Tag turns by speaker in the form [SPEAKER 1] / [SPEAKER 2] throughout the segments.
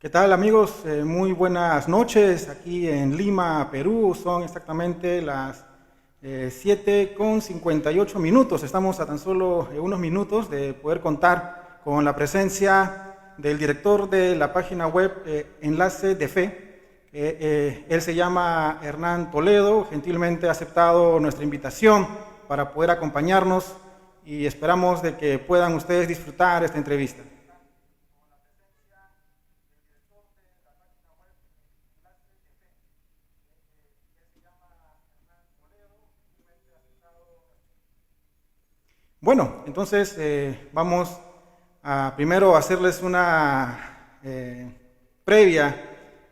[SPEAKER 1] ¿Qué tal amigos? Muy buenas noches. Aquí en Lima, Perú, son exactamente las 7:58. Estamos a tan solo unos minutos de poder contar con la presencia del director de la página web Enlace de Fe. Él se llama Hernán Toledo, gentilmente ha aceptado nuestra invitación para poder acompañarnos y esperamos de que puedan ustedes disfrutar esta entrevista. Bueno, entonces vamos a primero hacerles una previa,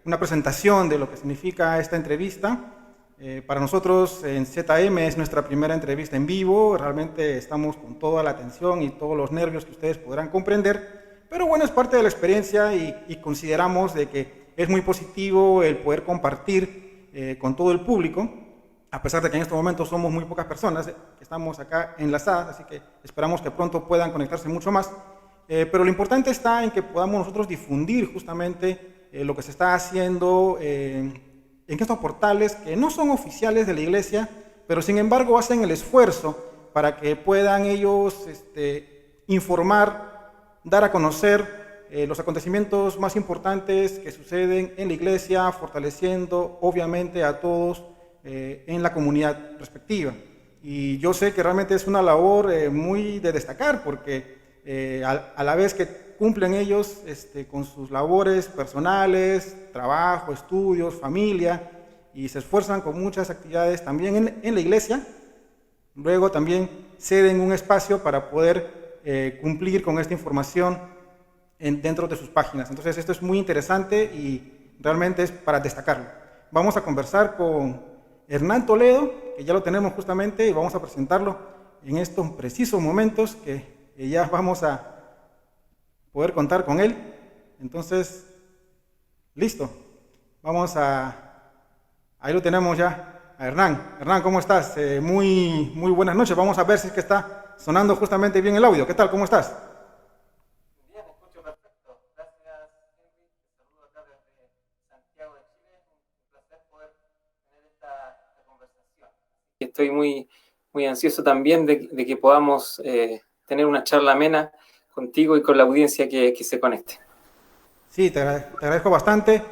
[SPEAKER 1] una presentación de lo que significa esta entrevista. Para nosotros en ZM es nuestra primera entrevista en vivo, realmente estamos con toda la atención y todos los nervios que ustedes podrán comprender, pero bueno, es parte de la experiencia y consideramos de que es muy positivo el poder compartir con todo el público, a pesar de que en este momento somos muy pocas personas que estamos acá enlazadas, así que esperamos que pronto puedan conectarse mucho más. Pero lo importante está en que podamos nosotros difundir justamente lo que se está haciendo en estos portales que no son oficiales de la iglesia, pero sin embargo hacen el esfuerzo para que puedan ellos informar, dar a conocer los acontecimientos más importantes que suceden en la iglesia, fortaleciendo obviamente a todos en la comunidad respectiva. Y yo sé que realmente es una labor muy de destacar porque a la vez que cumplen ellos con sus labores personales, trabajo, estudios, familia, y se esfuerzan con muchas actividades también en la iglesia, luego también ceden un espacio para poder cumplir con esta información dentro de sus páginas. Entonces esto es muy interesante y realmente es para destacarlo. Vamos a conversar con Hernán Toledo, que ya lo tenemos justamente y vamos a presentarlo en estos precisos momentos que ya vamos a poder contar con él. Entonces, listo. Ahí lo tenemos ya, a Hernán. Hernán, ¿cómo estás? Muy buenas noches. Vamos a ver si es que está sonando justamente bien el audio. ¿Qué tal? ¿Cómo estás?
[SPEAKER 2] Bien, escucho perfecto. Gracias, Henry. Te saludo acá desde Santiago de Chile. Un placer poder tener esta conversación. Estoy muy ansioso también de que podamos tener una charla amena contigo y con la audiencia que se conecte.
[SPEAKER 1] Sí, te agradezco bastante.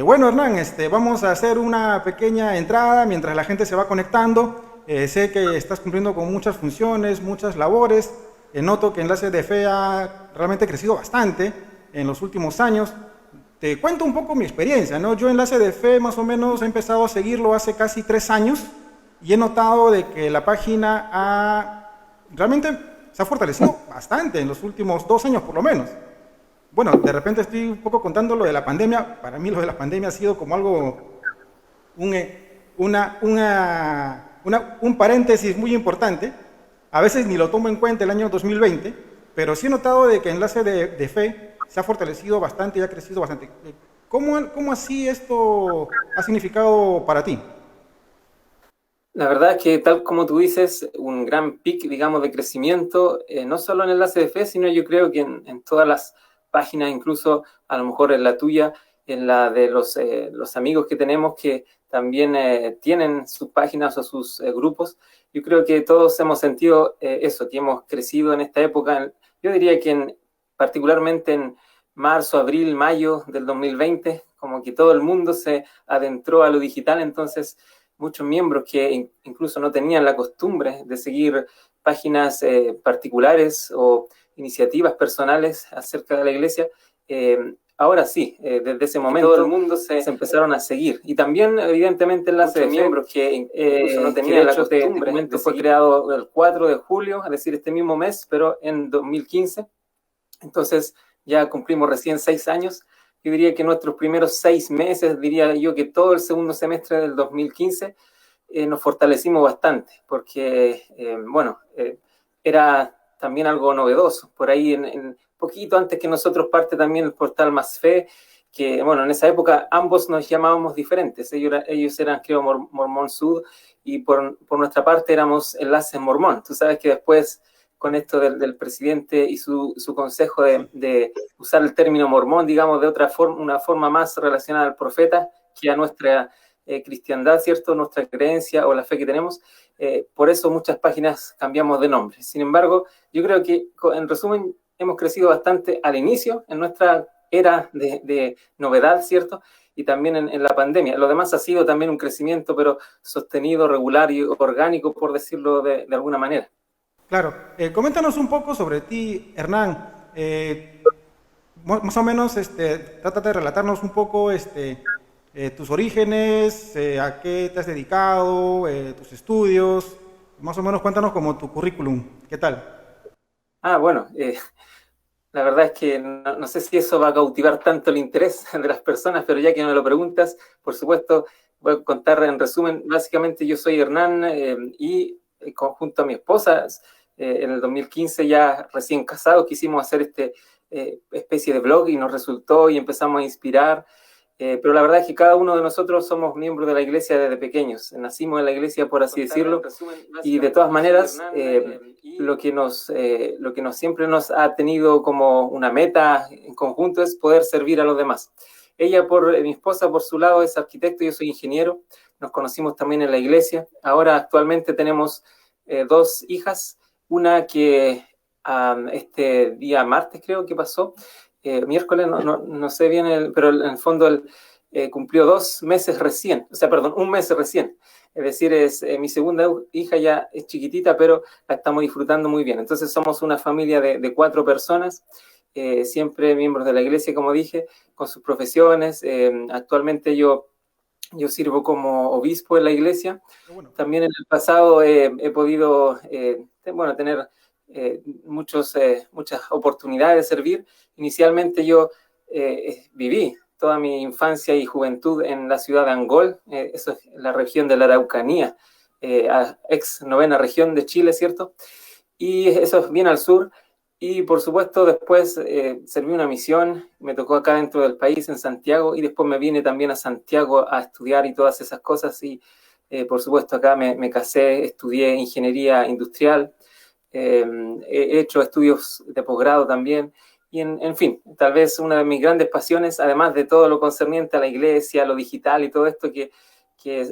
[SPEAKER 1] Bueno, Hernán, vamos a hacer una pequeña entrada mientras la gente se va conectando. Sé que estás cumpliendo con muchas funciones, muchas labores. Noto que Enlace de Fe ha realmente crecido bastante en los últimos años. Te cuento un poco mi experiencia, ¿no? Yo Enlace de Fe más o menos he empezado a seguirlo hace casi 3 años y he notado de que la página realmente se ha fortalecido bastante en los últimos 2 años por lo menos. Bueno, de repente estoy un poco contando lo de la pandemia. Para mí lo de la pandemia ha sido como algo, un paréntesis muy importante. A veces ni lo tomo en cuenta el año 2020, pero sí he notado de que Enlace de Fe se ha fortalecido bastante y ha crecido bastante. ¿Cómo así esto ha significado para ti?
[SPEAKER 2] La verdad es que tal como tú dices, un gran pic, digamos, de crecimiento, no solo en Enlace de Fe, sino yo creo que en todas las páginas, incluso a lo mejor en la tuya, en la de los amigos que tenemos que también tienen sus páginas o sus grupos. Yo creo que todos hemos sentido eso, que hemos crecido en esta época. Yo diría que particularmente en marzo, abril, mayo del 2020, como que todo el mundo se adentró a lo digital, entonces muchos miembros que incluso no tenían la costumbre de seguir páginas particulares o iniciativas personales acerca de la iglesia, ahora sí, desde ese momento todo el mundo se empezaron a seguir. Y también, evidentemente, Enlace de miembros que incluso no tenían la costumbre. Este documento fue creado el 4 de julio, es decir, este mismo mes, pero en 2015. Entonces ya cumplimos recién 6 años. Yo diría que nuestros primeros 6 meses, diría yo que todo el segundo semestre del 2015, nos fortalecimos bastante, porque, era también algo novedoso. Por ahí, en poquito antes que nosotros, parte también el portal Más Fe, que, bueno, en esa época ambos nos llamábamos diferentes. Ellos eran, creo, Mormón Sud, y por nuestra parte éramos Enlaces Mormón. Tú sabes que después con esto del presidente y su consejo de usar el término mormón, digamos, de otra forma, una forma más relacionada al profeta que a nuestra cristiandad, ¿cierto? Nuestra creencia o la fe que tenemos. Por eso muchas páginas cambiamos de nombre. Sin embargo, yo creo que, en resumen, hemos crecido bastante al inicio, en nuestra era de novedad, ¿cierto? Y también en la pandemia. Lo demás ha sido también un crecimiento, pero sostenido, regular y orgánico, por decirlo de alguna manera.
[SPEAKER 1] Claro, coméntanos un poco sobre ti, Hernán. Más o menos, trata de relatarnos un poco tus orígenes, a qué te has dedicado, tus estudios. Más o menos cuéntanos como tu currículum. ¿Qué tal?
[SPEAKER 2] Bueno, la verdad es que no sé si eso va a cautivar tanto el interés de las personas, pero ya que me lo preguntas, por supuesto, voy a contar en resumen. Básicamente yo soy Hernán y junto a mi esposa, en el 2015 ya recién casados, quisimos hacer especie de blog y nos resultó y empezamos a inspirar. Pero la verdad es que cada uno de nosotros somos miembros de la iglesia desde pequeños. Nacimos en la iglesia, por así decirlo, y de todas maneras, lo que siempre nos ha tenido como una meta en conjunto es poder servir a los demás. Ella, mi esposa, por su lado, es arquitecto, yo soy ingeniero. Nos conocimos también en la iglesia. Ahora, actualmente, tenemos 2 hijas. Una que este día martes creo que pasó, miércoles, no sé bien, pero en el fondo cumplió 2 meses recién, o sea, perdón, 1 mes recién. Es decir, es mi segunda hija, ya es chiquitita, pero la estamos disfrutando muy bien. Entonces somos una familia de 4 personas, siempre miembros de la iglesia, como dije, con sus profesiones. Actualmente yo sirvo como obispo en la iglesia.
[SPEAKER 1] Bueno.
[SPEAKER 2] También en el pasado he podido tener muchas oportunidades de servir. Inicialmente yo viví toda mi infancia y juventud en la ciudad de Angol, eso es la región de la Araucanía, ex 9ª región de Chile, ¿cierto? Y eso es bien al sur. Y por supuesto después serví una misión, me tocó acá dentro del país, en Santiago, y después me vine también a Santiago a estudiar y todas esas cosas. Y por supuesto acá me casé, estudié ingeniería industrial, he hecho estudios de posgrado también. Y en fin, tal vez una de mis grandes pasiones, además de todo lo concerniente a la iglesia, lo digital y todo esto que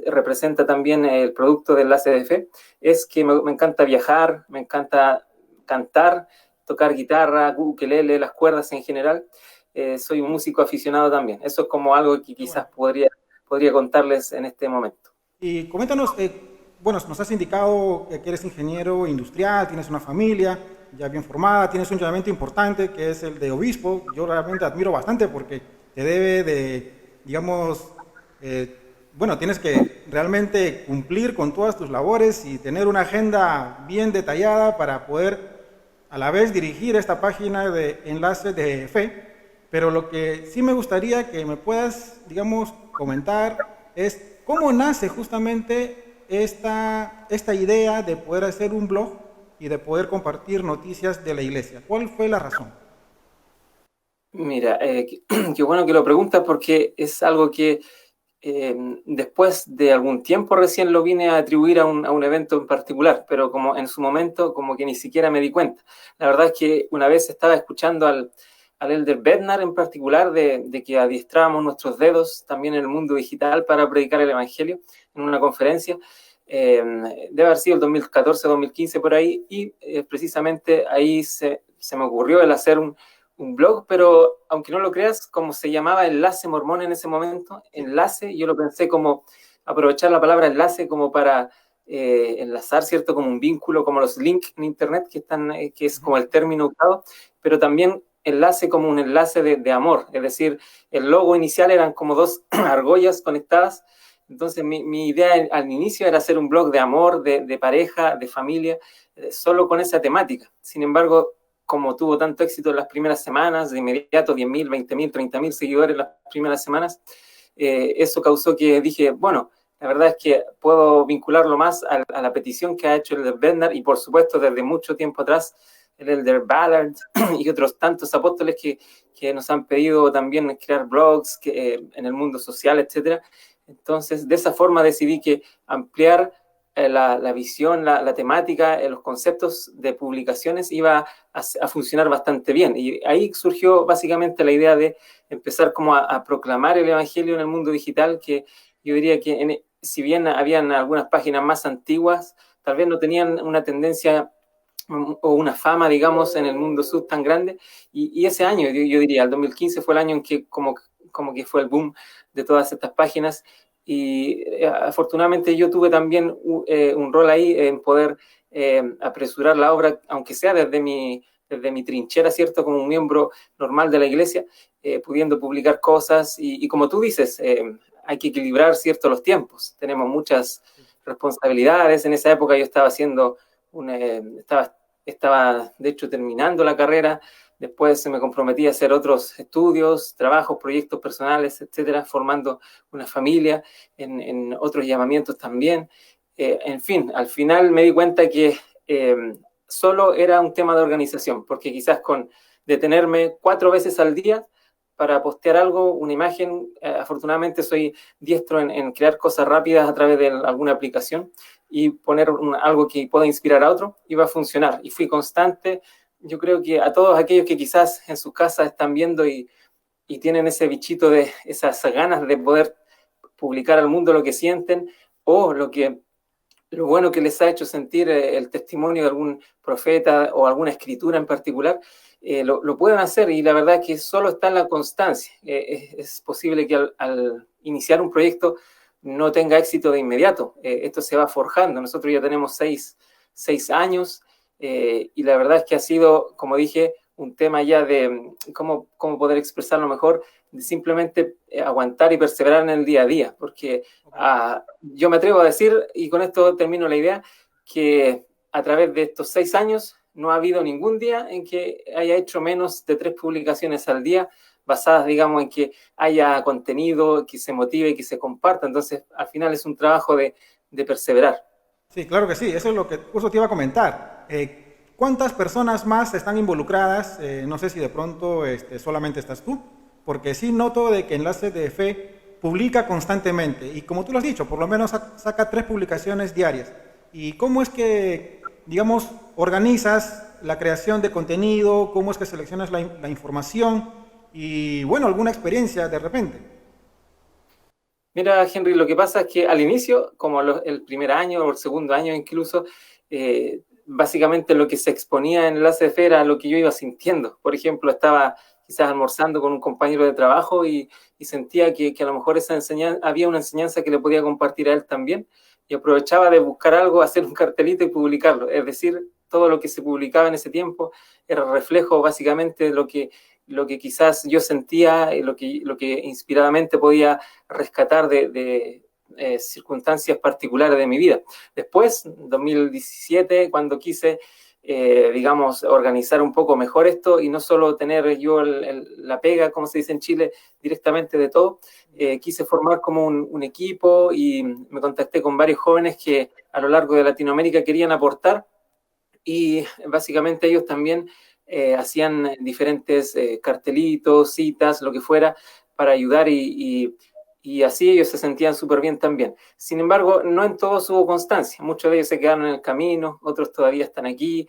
[SPEAKER 2] representa también el producto de Enlace de Fe, es que me encanta viajar, me encanta cantar, tocar guitarra, ukelele, las cuerdas en general. Soy un músico aficionado también. Eso es como algo que quizás podría contarles en este momento.
[SPEAKER 1] Y coméntanos, bueno, nos has indicado que eres ingeniero industrial, tienes una familia ya bien formada, tienes un llamamiento importante que es el de obispo. Yo realmente admiro bastante porque te debe de, digamos, bueno, tienes que realmente cumplir con todas tus labores y tener una agenda bien detallada para poder a la vez dirigir esta página de Enlace de Fe. Pero lo que sí me gustaría que me puedas, digamos, comentar es cómo nace justamente esta idea de poder hacer un blog y de poder compartir noticias de la iglesia. ¿Cuál fue la razón?
[SPEAKER 2] Mira, qué bueno que lo preguntas porque es algo que después de algún tiempo recién lo vine a atribuir a un evento en particular, pero como en su momento como que ni siquiera me di cuenta. La verdad es que una vez estaba escuchando al elder Bednar en particular de que adiestrábamos nuestros dedos también en el mundo digital para predicar el evangelio en una conferencia. Debe haber sido el 2014-2015 por ahí, y precisamente ahí se me ocurrió el hacer un blog, pero aunque no lo creas, como se llamaba Enlace Mormón en ese momento, enlace, yo lo pensé como aprovechar la palabra enlace como para enlazar, ¿cierto? Como un vínculo, como los links en internet que es como el término usado, pero también enlace como un enlace de amor, es decir, el logo inicial eran como 2 argollas conectadas. Entonces mi idea al inicio era hacer un blog de amor, de pareja, de familia, solo con esa temática. Sin embargo, como tuvo tanto éxito en las primeras semanas, de inmediato 10.000, 20.000, 30.000 seguidores en las primeras semanas, eso causó que dije, bueno, la verdad es que puedo vincularlo más a la petición que ha hecho el elder Bednar y por supuesto desde mucho tiempo atrás el elder Ballard y otros tantos apóstoles que nos han pedido también crear blogs en el mundo social, etcétera. Entonces, de esa forma decidí que ampliar la visión, la temática, los conceptos de publicaciones iba a funcionar bastante bien. Y ahí surgió básicamente la idea de empezar como a proclamar el Evangelio en el mundo digital, que yo diría que si bien habían algunas páginas más antiguas, tal vez no tenían una tendencia o una fama, digamos, en el mundo sub tan grande. Y ese año, yo diría, el 2015 fue el año en que como que fue el boom de todas estas páginas. Y afortunadamente yo tuve también un rol ahí en poder apresurar la obra, aunque sea desde mi trinchera, ¿cierto? Como un miembro normal de la iglesia, pudiendo publicar cosas. Y como tú dices, hay que equilibrar, ¿cierto?, los tiempos. Tenemos muchas responsabilidades. En esa época yo estaba haciendo estaba de hecho terminando la carrera. Después me comprometí a hacer otros estudios, trabajos, proyectos personales, etcétera, formando una familia, en otros llamamientos también. En fin, al final me di cuenta que solo era un tema de organización, porque quizás con detenerme 4 veces al día para postear algo, una imagen, afortunadamente soy diestro en crear cosas rápidas a través de alguna aplicación y poner algo que pueda inspirar a otro, iba a funcionar. Y fui constante. Yo creo que a todos aquellos que quizás en sus casas están viendo y tienen ese bichito de esas ganas de poder publicar al mundo lo que sienten o lo bueno que les ha hecho sentir el testimonio de algún profeta o alguna escritura en particular, lo pueden hacer, y la verdad es que solo está en la constancia. Es posible que al iniciar un proyecto no tenga éxito de inmediato. Esto se va forjando. Nosotros ya tenemos 6 años, y la verdad es que ha sido, como dije, un tema ya de cómo poder expresarlo mejor, de simplemente aguantar y perseverar en el día a día, porque yo me atrevo a decir, y con esto termino la idea, que a través de estos 6 años no ha habido ningún día en que haya hecho menos de 3 publicaciones al día, basadas, digamos, en que haya contenido, que se motive y que se comparta. Entonces, al final es un trabajo de perseverar.
[SPEAKER 1] Sí, claro que sí, eso es lo que justo te iba a comentar. ¿Cuántas personas más están involucradas? No sé si de pronto solamente estás tú, porque sí noto de que Enlace de Fe publica constantemente, y como tú lo has dicho, por lo menos saca 3 publicaciones diarias. ¿Y cómo es que, digamos, organizas la creación de contenido? ¿Cómo es que seleccionas la información? Y bueno, alguna experiencia de repente.
[SPEAKER 2] Mira, Henry, lo que pasa es que al inicio, como el primer año o el segundo año incluso, básicamente lo que se exponía en Enlace de Fe era lo que yo iba sintiendo. Por ejemplo, estaba quizás almorzando con un compañero de trabajo y sentía que a lo mejor había una enseñanza que le podía compartir a él también, y aprovechaba de buscar algo, hacer un cartelito y publicarlo. Es decir, todo lo que se publicaba en ese tiempo era reflejo básicamente de lo que quizás yo sentía y lo que inspiradamente podía rescatar de circunstancias particulares de mi vida. Después, en 2017, cuando quise, digamos, organizar un poco mejor esto y no solo tener yo la pega, como se dice en Chile, directamente de todo, quise formar como un equipo, y me contacté con varios jóvenes que a lo largo de Latinoamérica querían aportar, y básicamente ellos también hacían diferentes cartelitos, citas, lo que fuera, para ayudar, y así ellos se sentían súper bien también. Sin embargo, no en todos hubo constancia. Muchos de ellos se quedaron en el camino, otros todavía están aquí,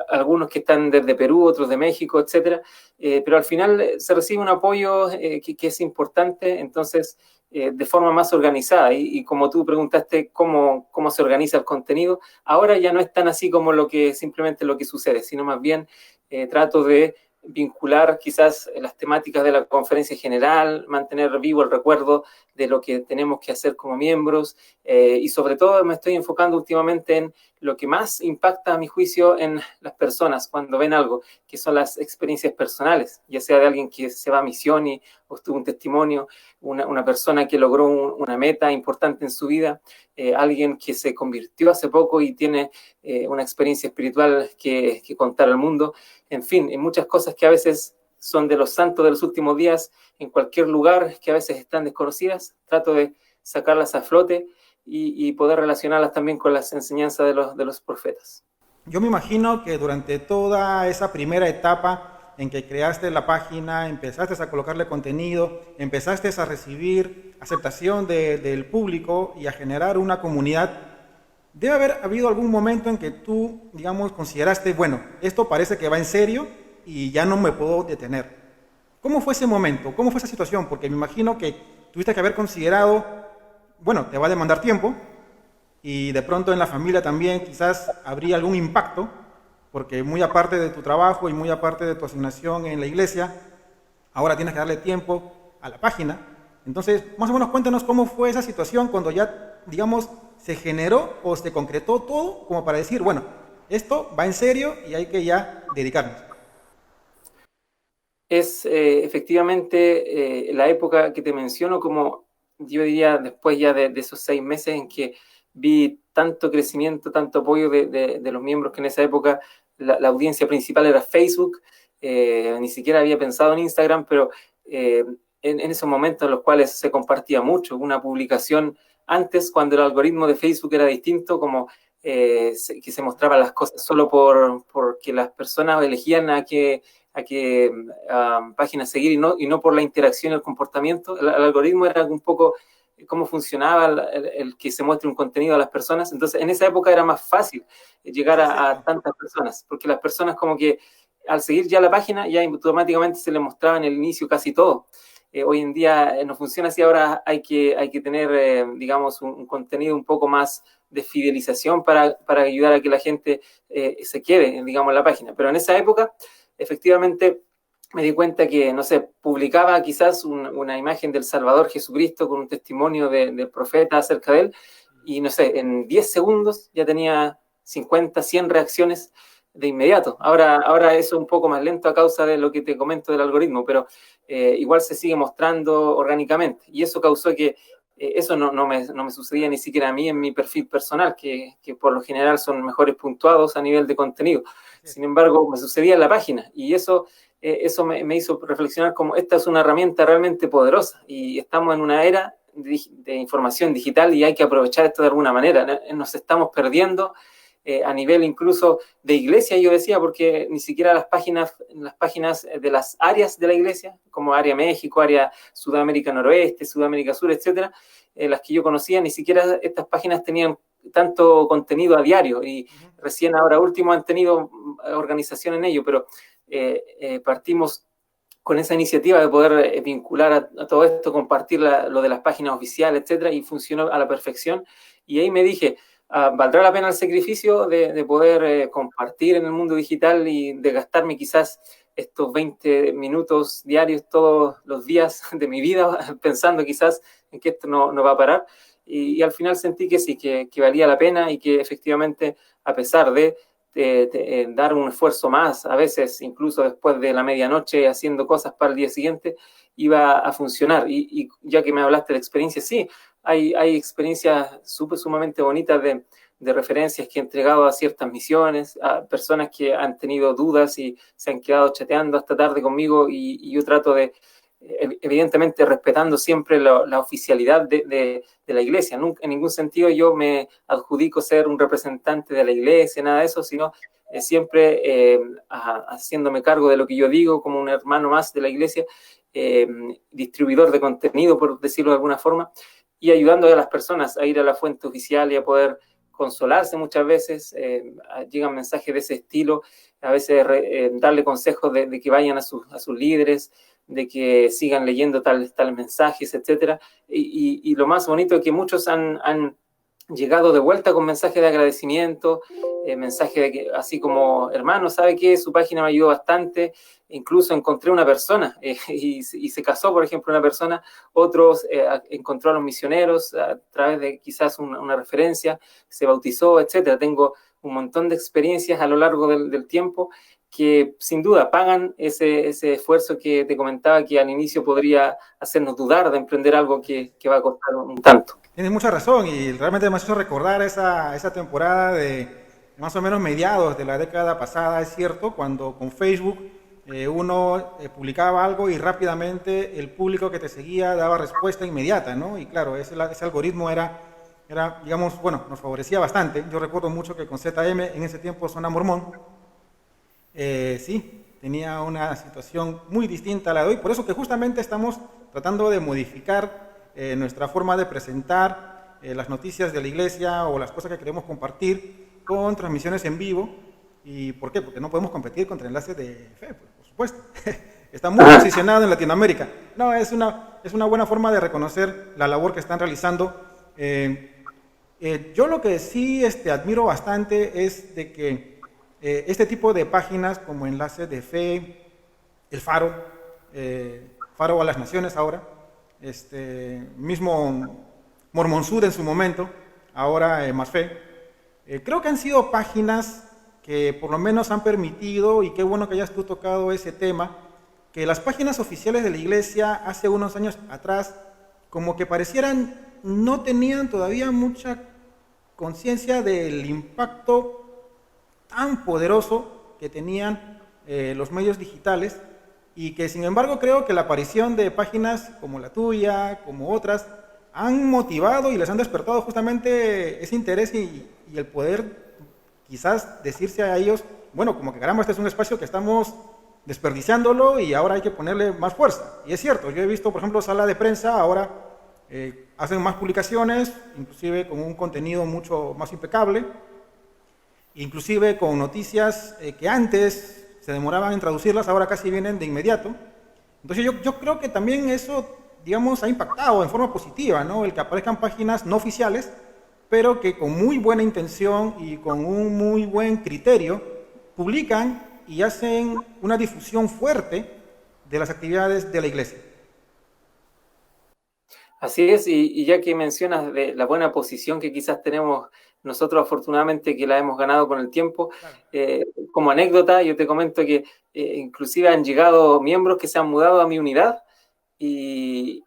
[SPEAKER 2] algunos que están desde Perú, otros de México, etcétera. Pero al final se recibe un apoyo que es importante, entonces, de forma más organizada. Y como tú preguntaste cómo se organiza el contenido, ahora ya no es tan así como simplemente lo que sucede, sino más bien trato de vincular quizás las temáticas de la conferencia general, mantener vivo el recuerdo de lo que tenemos que hacer como miembros, y sobre todo me estoy enfocando últimamente en lo que más impacta a mi juicio en las personas cuando ven algo, que son las experiencias personales, ya sea de alguien que se va a misión y obtuvo un testimonio, una persona que logró una meta importante en su vida, alguien que se convirtió hace poco y tiene una experiencia espiritual que contar al mundo. En fin, en muchas cosas que a veces son de los santos de los últimos días, en cualquier lugar que a veces están desconocidas, trato de sacarlas a flote y poder relacionarlas también con las enseñanzas de los profetas.
[SPEAKER 1] Yo me imagino que durante toda esa primera etapa en que creaste la página, empezaste a colocarle contenido, empezaste a recibir aceptación del público y a generar una comunidad, debe haber habido algún momento en que tú, digamos, consideraste, bueno, esto parece que va en serio y ya no me puedo detener. ¿Cómo fue ese momento? ¿Cómo fue esa situación? Porque me imagino que tuviste que haber considerado, bueno, te va a demandar tiempo y de pronto en la familia también quizás habría algún impacto, porque muy aparte de tu trabajo y muy aparte de tu asignación en la iglesia, ahora tienes que darle tiempo a la página. Entonces, más o menos cuéntanos cómo fue esa situación cuando ya, digamos, se generó o se concretó todo como para decir, bueno, esto va en serio y hay que ya dedicarnos.
[SPEAKER 2] Es efectivamente la época que te menciono, como yo diría después ya de esos 6 meses en que vi tanto crecimiento, tanto apoyo de los miembros, que en esa época la audiencia principal era Facebook, ni siquiera había pensado en Instagram, pero en esos momentos en los cuales se compartía mucho, una publicación antes, cuando el algoritmo de Facebook era distinto, como que se mostraban las cosas solo porque las personas elegían a qué páginas seguir y no por la interacción y el comportamiento. El algoritmo era un poco cómo funcionaba el que se muestre un contenido a las personas. Entonces, en esa época era más fácil llegar a tantas personas, porque las personas como que al seguir ya la página, ya automáticamente se les mostraba en el inicio casi todo. Hoy en día no funciona así, ahora hay que tener, digamos, un contenido un poco más de fidelización para ayudar a que la gente se quede, digamos, en la página. Pero en esa época, efectivamente, me di cuenta que, no sé, publicaba quizás una imagen del Salvador Jesucristo con un testimonio del profeta acerca de él, y no sé, en 10 segundos ya tenía 50, 100 reacciones de inmediato. Ahora eso es un poco más lento a causa de lo que te comento del algoritmo, pero igual se sigue mostrando orgánicamente, y eso causó que eso no me sucedía ni siquiera a mí en mi perfil personal, que por lo general son mejores puntuados a nivel de contenido. Sin embargo, me sucedía en la página, y eso me hizo reflexionar como esta es una herramienta realmente poderosa, y estamos en una era de información digital y hay que aprovechar esto de alguna manera. Nos estamos perdiendo a nivel incluso de iglesia, yo decía, porque ni siquiera las páginas de las áreas de la iglesia, como área México, área Sudamérica Noroeste, Sudamérica Sur, etcétera, las que yo conocía, ni siquiera estas páginas tenían tanto contenido a diario, y recién ahora último han tenido organización en ello, pero partimos con esa iniciativa de poder vincular a todo esto, compartir lo de las páginas oficiales, etcétera, y funcionó a la perfección. Y ahí me dije, ¿valdrá la pena el sacrificio de poder compartir en el mundo digital y de gastarme quizás estos 20 minutos diarios todos los días de mi vida pensando quizás en que esto no va a parar? Y al final sentí que sí, que valía la pena, y que efectivamente, a pesar de dar un esfuerzo más, a veces incluso después de la medianoche haciendo cosas para el día siguiente, iba a funcionar. Y ya que me hablaste de experiencias, sí, hay experiencias sumamente bonitas de referencias que he entregado a ciertas misiones, a personas que han tenido dudas y se han quedado chateando hasta tarde conmigo, y yo trato de, evidentemente respetando siempre la oficialidad de la iglesia. Nunca, en ningún sentido yo me adjudico ser un representante de la iglesia, nada de eso, sino siempre haciéndome cargo de lo que yo digo como un hermano más de la iglesia, distribuidor de contenido, por decirlo de alguna forma, y ayudando a las personas a ir a la fuente oficial y a poder consolarse muchas veces. Llegan mensajes de ese estilo, a veces darle consejos de que vayan a sus líderes, de que sigan leyendo tales mensajes, etcétera. Y lo más bonito es que muchos han llegado de vuelta con mensajes de agradecimiento, mensajes de que, así como, hermano, ¿sabe qué? Su página me ayudó bastante. Incluso encontré una persona y se casó, por ejemplo, una persona. Otros encontró a los misioneros a través de quizás una referencia, se bautizó, etcétera. Tengo un montón de experiencias a lo largo del tiempo que sin duda pagan ese esfuerzo que te comentaba, que al inicio podría hacernos dudar de emprender algo que va a costar un tanto.
[SPEAKER 1] Tienes mucha razón, y realmente me hace recordar esa temporada de más o menos mediados de la década pasada, es cierto, cuando con Facebook uno publicaba algo y rápidamente el público que te seguía daba respuesta inmediata, ¿no? Y claro, ese algoritmo era, digamos, bueno, nos favorecía bastante. Yo recuerdo mucho que con ZM, en ese tiempo Zona Mormón, sí, tenía una situación muy distinta a la de hoy, por eso que justamente estamos tratando de modificar nuestra forma de presentar las noticias de la iglesia o las cosas que queremos compartir con transmisiones en vivo. ¿Y por qué? Porque no podemos competir contra Enlace de Fe, pues, por supuesto. Está muy posicionado en Latinoamérica. No, es una buena forma de reconocer la labor que están realizando. Yo lo que sí admiro bastante es de que este tipo de páginas como Enlace de Fe, el Faro, Faro a las Naciones ahora, mismo Mormonsud en su momento, ahora Más Fe, creo que han sido páginas que por lo menos han permitido, y qué bueno que hayas tú tocado ese tema, que las páginas oficiales de la iglesia hace unos años atrás como que parecieran no tenían todavía mucha conciencia del impacto tan poderoso que tenían los medios digitales, y que sin embargo creo que la aparición de páginas como la tuya, como otras, han motivado y les han despertado justamente ese interés y el poder quizás decirse a ellos, bueno, como que caramba, este es un espacio que estamos desperdiciándolo y ahora hay que ponerle más fuerza. Y es cierto, yo he visto, por ejemplo, Sala de Prensa, ahora hacen más publicaciones, inclusive con un contenido mucho más impecable, inclusive con noticias que antes se demoraban en traducirlas, ahora casi vienen de inmediato. Entonces yo creo que también eso, digamos, ha impactado en forma positiva, ¿no? El que aparezcan páginas no oficiales, pero que con muy buena intención y con un muy buen criterio publican y hacen una difusión fuerte de las actividades de la iglesia.
[SPEAKER 2] Así es, y ya que mencionas de la buena posición que quizás tenemos nosotros, afortunadamente, que la hemos ganado con el tiempo, claro. Como anécdota, yo te comento que inclusive han llegado miembros que se han mudado a mi unidad y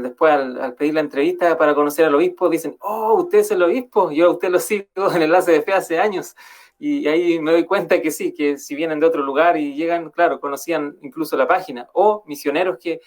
[SPEAKER 2] después al pedir la entrevista para conocer al obispo, dicen, oh, usted es el obispo, yo a usted lo sigo en Enlace de Fe hace años. Y ahí me doy cuenta que sí, que si vienen de otro lugar y llegan, claro, conocían incluso la página, o misioneros que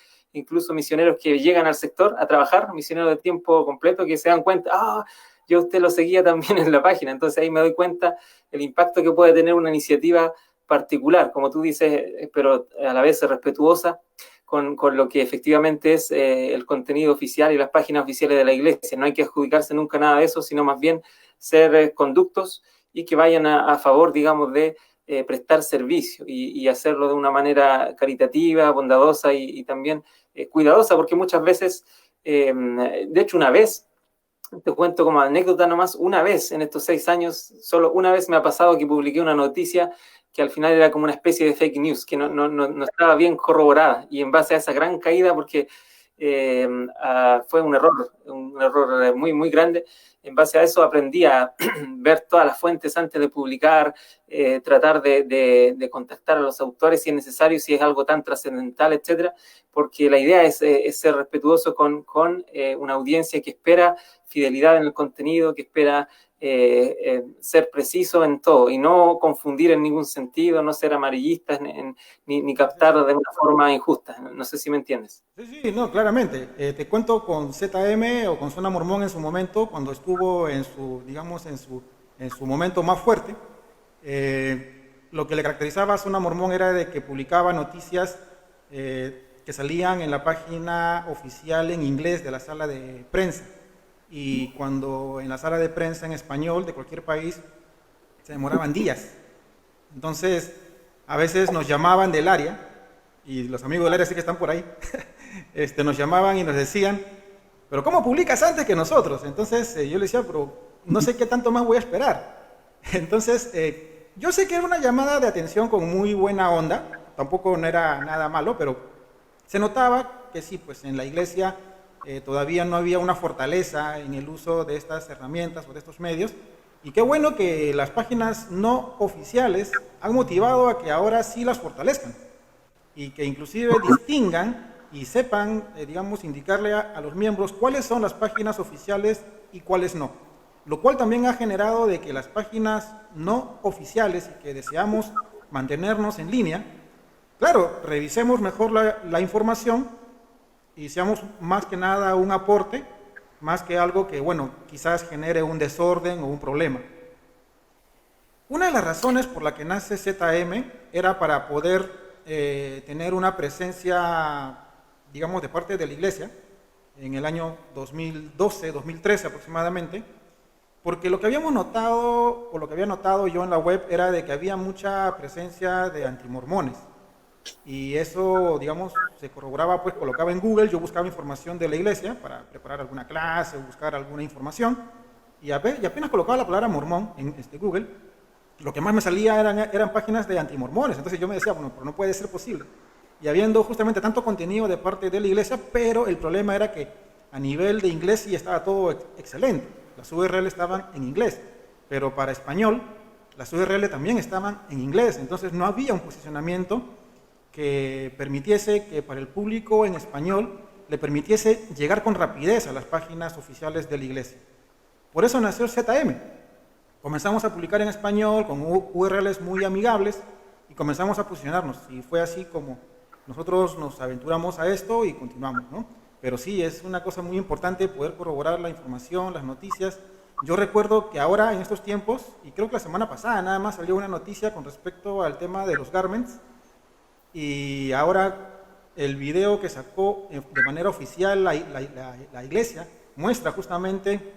[SPEAKER 2] llegan al sector a trabajar, misioneros de tiempo completo, que se dan cuenta, yo a usted lo seguía también en la página. Entonces ahí me doy cuenta el impacto que puede tener una iniciativa particular, como tú dices, pero a la vez respetuosa con lo que efectivamente es el contenido oficial y las páginas oficiales de la iglesia. No hay que adjudicarse nunca nada de eso, sino más bien ser conductos y que vayan a favor, digamos, de prestar servicio y hacerlo de una manera caritativa, bondadosa y también cuidadosa, porque muchas veces, de hecho una vez, te cuento como anécdota nomás, una vez en estos 6 años, solo una vez me ha pasado que publiqué una noticia que al final era como una especie de fake news, que no estaba bien corroborada, y en base a esa gran caída, porque fue un error muy, muy grande. En base a eso aprendí a ver todas las fuentes antes de publicar, tratar de contactar a los autores si es necesario, si es algo tan trascendental, etcétera, porque la idea es ser respetuoso con una audiencia que espera fidelidad en el contenido, que espera ser preciso en todo y no confundir en ningún sentido, no ser amarillistas ni captar de una forma injusta. No sé si me entiendes.
[SPEAKER 1] Sí, no, claramente. Te cuento con ZM o con Zona Mormón en su momento, cuando estuvo en su momento más fuerte. Lo que le caracterizaba a Zona Mormón era de que publicaba noticias que salían en la página oficial en inglés de la sala de prensa. Y cuando en la sala de prensa en español de cualquier país se demoraban días. Entonces, a veces nos llamaban del área, y los amigos del área sí que están por ahí, nos llamaban y nos decían, pero ¿cómo publicas antes que nosotros? Entonces yo les decía, pero no sé qué tanto más voy a esperar. Entonces, yo sé que era una llamada de atención con muy buena onda, tampoco no era nada malo, pero se notaba que sí, pues en la iglesia todavía no había una fortaleza en el uso de estas herramientas o de estos medios, y qué bueno que las páginas no oficiales han motivado a que ahora sí las fortalezcan, y que inclusive distingan y sepan, digamos, indicarle a los miembros cuáles son las páginas oficiales y cuáles no, lo cual también ha generado de que las páginas no oficiales y que deseamos mantenernos en línea, claro, revisemos mejor la información y seamos más que nada un aporte, más que algo que, bueno, quizás genere un desorden o un problema. Una de las razones por la que nace ZM era para poder tener una presencia, digamos, de parte de la iglesia en el año 2012, 2013 aproximadamente, porque lo que habíamos notado, o lo que había notado yo en la web, era de que había mucha presencia de antimormones. Y eso, digamos, se corroboraba, pues colocaba en Google, yo buscaba información de la iglesia para preparar alguna clase o buscar alguna información, y apenas colocaba la palabra mormón en Google, lo que más me salía eran páginas de antimormones. Entonces yo me decía, bueno, pero no puede ser posible. Y habiendo justamente tanto contenido de parte de la iglesia, pero el problema era que a nivel de inglés sí estaba todo excelente. Las URL estaban en inglés, pero para español las URL también estaban en inglés. Entonces no había un posicionamiento que permitiese que para el público en español le permitiese llegar con rapidez a las páginas oficiales de la iglesia. Por eso nació ZM. Comenzamos a publicar en español con URLs muy amigables y comenzamos a posicionarnos. Y fue así como nosotros nos aventuramos a esto y continuamos, ¿no? Pero sí, es una cosa muy importante poder corroborar la información, las noticias. Yo recuerdo que ahora, en estos tiempos, y creo que la semana pasada nada más salió una noticia con respecto al tema de los garments, y ahora el video que sacó de manera oficial la iglesia muestra justamente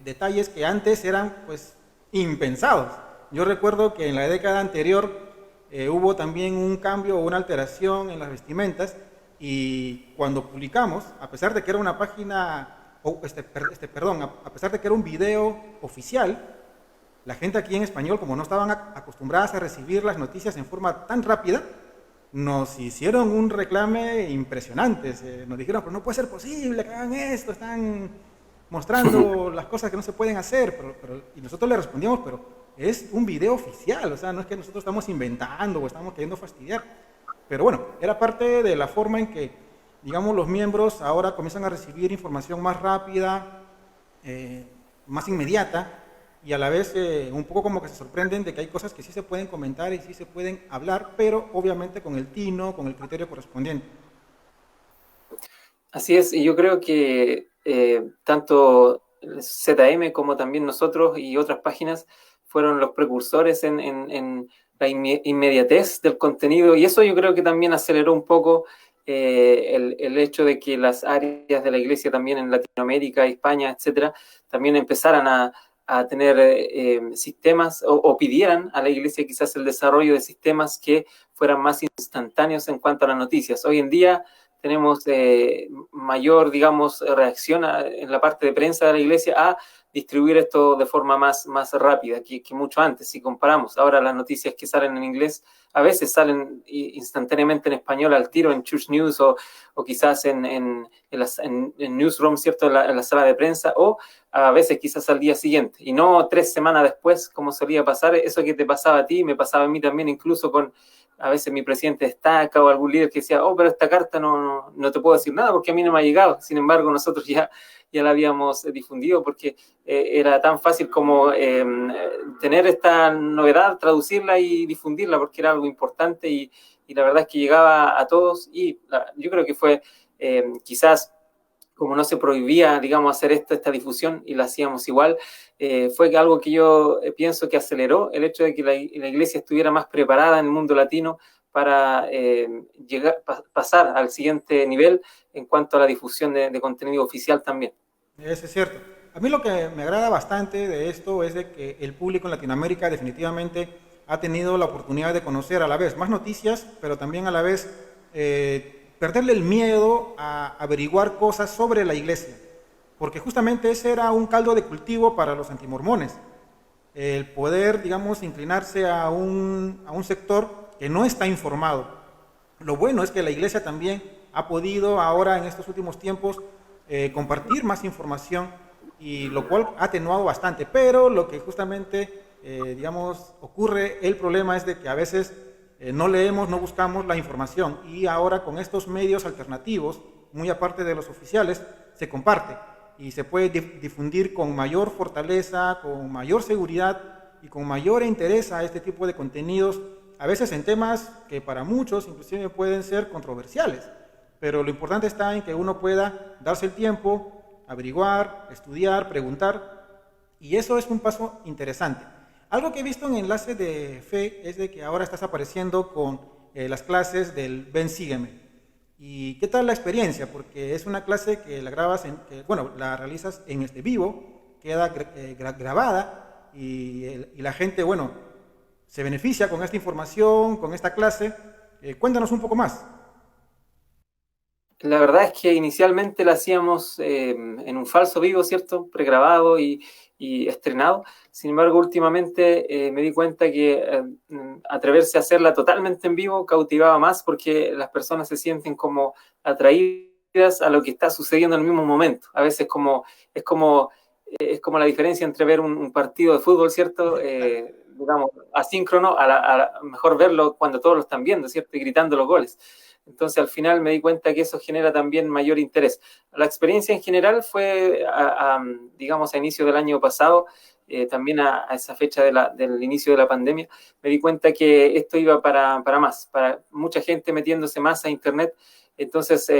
[SPEAKER 1] detalles que antes eran pues impensados. Yo recuerdo que en la década anterior hubo también un cambio o una alteración en las vestimentas, y cuando publicamos, a pesar de que era una página, a pesar de que era un video oficial, la gente aquí en español, como no estaban acostumbradas a recibir las noticias en forma tan rápida, nos hicieron un reclame impresionante. Nos dijeron, pero no puede ser posible que hagan esto, están mostrando las cosas que no se pueden hacer. Y nosotros le respondíamos, pero es un video oficial, o sea, no es que nosotros estamos inventando o estamos queriendo fastidiar. Pero bueno, era parte de la forma en que, digamos, los miembros ahora comienzan a recibir información más rápida, más inmediata, y a la vez un poco como que se sorprenden de que hay cosas que sí se pueden comentar y sí se pueden hablar, pero obviamente con el tino, con el criterio correspondiente.
[SPEAKER 2] Así es, y yo creo que tanto ZM como también nosotros y otras páginas fueron los precursores en la inmediatez del contenido, y eso yo creo que también aceleró un poco el hecho de que las áreas de la iglesia también en Latinoamérica, España, etcétera, también empezaran a tener sistemas o pidieran a la iglesia quizás el desarrollo de sistemas que fueran más instantáneos en cuanto a las noticias. Hoy en día tenemos mayor, digamos, reacción en la parte de prensa de la iglesia a distribuir esto de forma más rápida que mucho antes. Si comparamos, ahora las noticias que salen en inglés a veces salen instantáneamente en español al tiro en Church News o quizás en Newsroom, ¿cierto? En la sala de prensa, o a veces quizás al día siguiente, y no 3 semanas después, como solía pasar. Eso que te pasaba a ti, me pasaba a mí también, incluso con a veces mi presidente destaca o algún líder que decía, oh, pero esta carta no te puedo decir nada porque a mí no me ha llegado. Sin embargo, nosotros ya la habíamos difundido porque era tan fácil como tener esta novedad, traducirla y difundirla, porque era algo importante, y la verdad es que llegaba a todos. Y yo creo que fue quizás, como no se prohibía, digamos, hacer esta difusión y la hacíamos igual, fue algo que yo pienso que aceleró el hecho de que la iglesia estuviera más preparada en el mundo latino para pasar al siguiente nivel en cuanto a la difusión de contenido oficial también.
[SPEAKER 1] Eso es cierto. A mí lo que me agrada bastante de esto es de que el público en Latinoamérica definitivamente ha tenido la oportunidad de conocer a la vez más noticias, pero también a la vez perderle el miedo a averiguar cosas sobre la iglesia, porque justamente ese era un caldo de cultivo para los antimormones, el poder, digamos, inclinarse a un sector que no está informado. Lo bueno es que la iglesia también ha podido ahora en estos últimos tiempos compartir más información, y lo cual ha atenuado bastante, pero lo que justamente, digamos, ocurre, el problema es de que a veces no leemos, no buscamos la información, y ahora con estos medios alternativos, muy aparte de los oficiales, se comparte y se puede difundir con mayor fortaleza, con mayor seguridad y con mayor interés a este tipo de contenidos, a veces en temas que para muchos inclusive pueden ser controversiales, pero lo importante está en que uno pueda darse el tiempo, averiguar, estudiar, preguntar, y eso es un paso interesante. Algo que he visto en Enlace de Fe es de que ahora estás apareciendo con las clases del Ven Sígueme. ¿Y qué tal la experiencia? Porque es una clase que la grabas, bueno, la realizas en este vivo, queda grabada y la gente, bueno, se beneficia con esta información, con esta clase. Cuéntanos un poco más.
[SPEAKER 2] La verdad es que inicialmente la hacíamos en un falso vivo, ¿cierto? Pregrabado y estrenado. Sin embargo, últimamente me di cuenta que atreverse a hacerla totalmente en vivo cautivaba más porque las personas se sienten como atraídas a lo que está sucediendo en el mismo momento. A veces es como la diferencia entre ver un partido de fútbol, ¿cierto? Digamos, asíncrono, mejor verlo cuando todos lo están viendo, ¿cierto? Y gritando los goles. Entonces, al final me di cuenta que eso genera también mayor interés. La experiencia en general fue, digamos, a inicio del año pasado, también a esa fecha del inicio de la pandemia, me di cuenta que esto iba para más, para mucha gente metiéndose más a Internet. Entonces,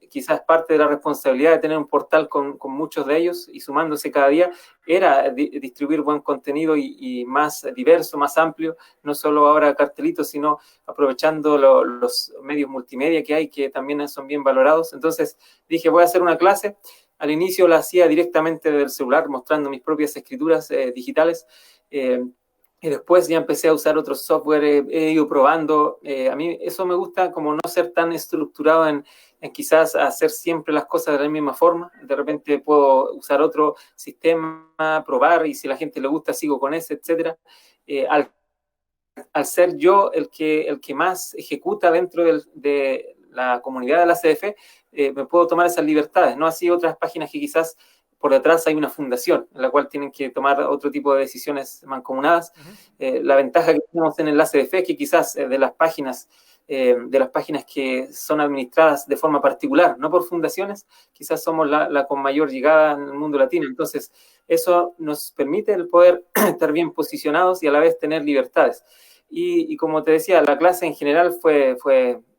[SPEAKER 2] quizás parte de la responsabilidad de tener un portal con muchos de ellos y sumándose cada día era distribuir buen contenido y más diverso, más amplio, no solo ahora cartelitos, sino aprovechando los medios multimedia que hay, que también son bien valorados. Entonces dije, voy a hacer una clase. Al inicio la hacía directamente del celular, mostrando mis propias escrituras digitales. Y después ya empecé a usar otros software, he ido probando. A mí eso me gusta, como no ser tan estructurado en quizás hacer siempre las cosas de la misma forma. De repente puedo usar otro sistema, probar, y si a la gente le gusta, sigo con ese, etcétera. Al ser yo el que más ejecuta dentro de la comunidad de la CDF, me puedo tomar esas libertades, no así otras páginas que quizás por detrás hay una fundación en la cual tienen que tomar otro tipo de decisiones mancomunadas. La ventaja que tenemos en Enlace de Fe es que quizás de las páginas que son administradas de forma particular, no por fundaciones, quizás somos la con mayor llegada en el mundo latino. Entonces, eso nos permite el poder estar bien posicionados y a la vez tener libertades. Y como te decía, la clase en general fue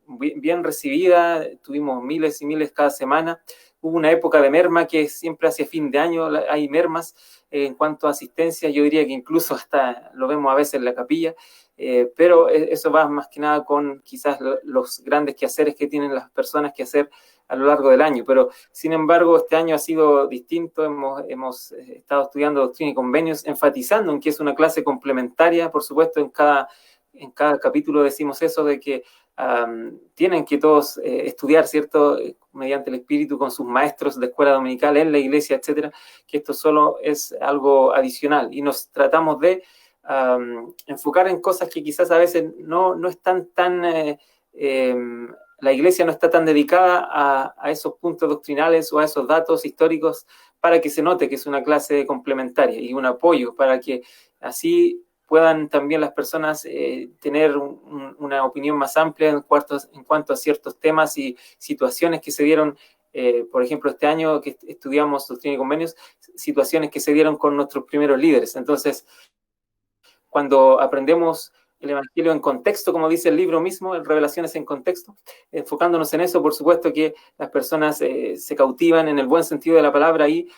[SPEAKER 2] bien recibida, tuvimos miles y miles cada semana. Hubo una época de merma que siempre hacia fin de año hay mermas en cuanto a asistencia, yo diría que incluso hasta lo vemos a veces en la capilla, pero eso va más que nada con quizás los grandes quehaceres que tienen las personas que hacer a lo largo del año, pero sin embargo este año ha sido distinto, hemos estado estudiando doctrina y convenios, enfatizando en que es una clase complementaria, por supuesto en cada capítulo decimos eso de que tienen que todos estudiar, ¿cierto?, mediante el Espíritu con sus maestros de escuela dominical en la iglesia, etcétera, que esto solo es algo adicional y nos tratamos de enfocar en cosas que quizás a veces no están tan... la iglesia no está tan dedicada a esos puntos doctrinales o a esos datos históricos para que se note que es una clase complementaria y un apoyo para que así puedan también las personas tener una opinión más amplia en cuanto a ciertos temas y situaciones que se dieron, por ejemplo, este año que estudiamos Doctrina y Convenios, situaciones que se dieron con nuestros primeros líderes. Entonces, cuando aprendemos el Evangelio en contexto, como dice el libro mismo, en Revelaciones en contexto, enfocándonos en eso, por supuesto que las personas se cautivan en el buen sentido de la palabra y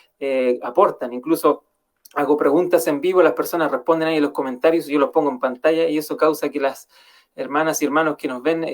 [SPEAKER 2] aportan, incluso hago preguntas en vivo, las personas responden ahí en los comentarios, yo los pongo en pantalla y eso causa que las hermanas y hermanos que nos ven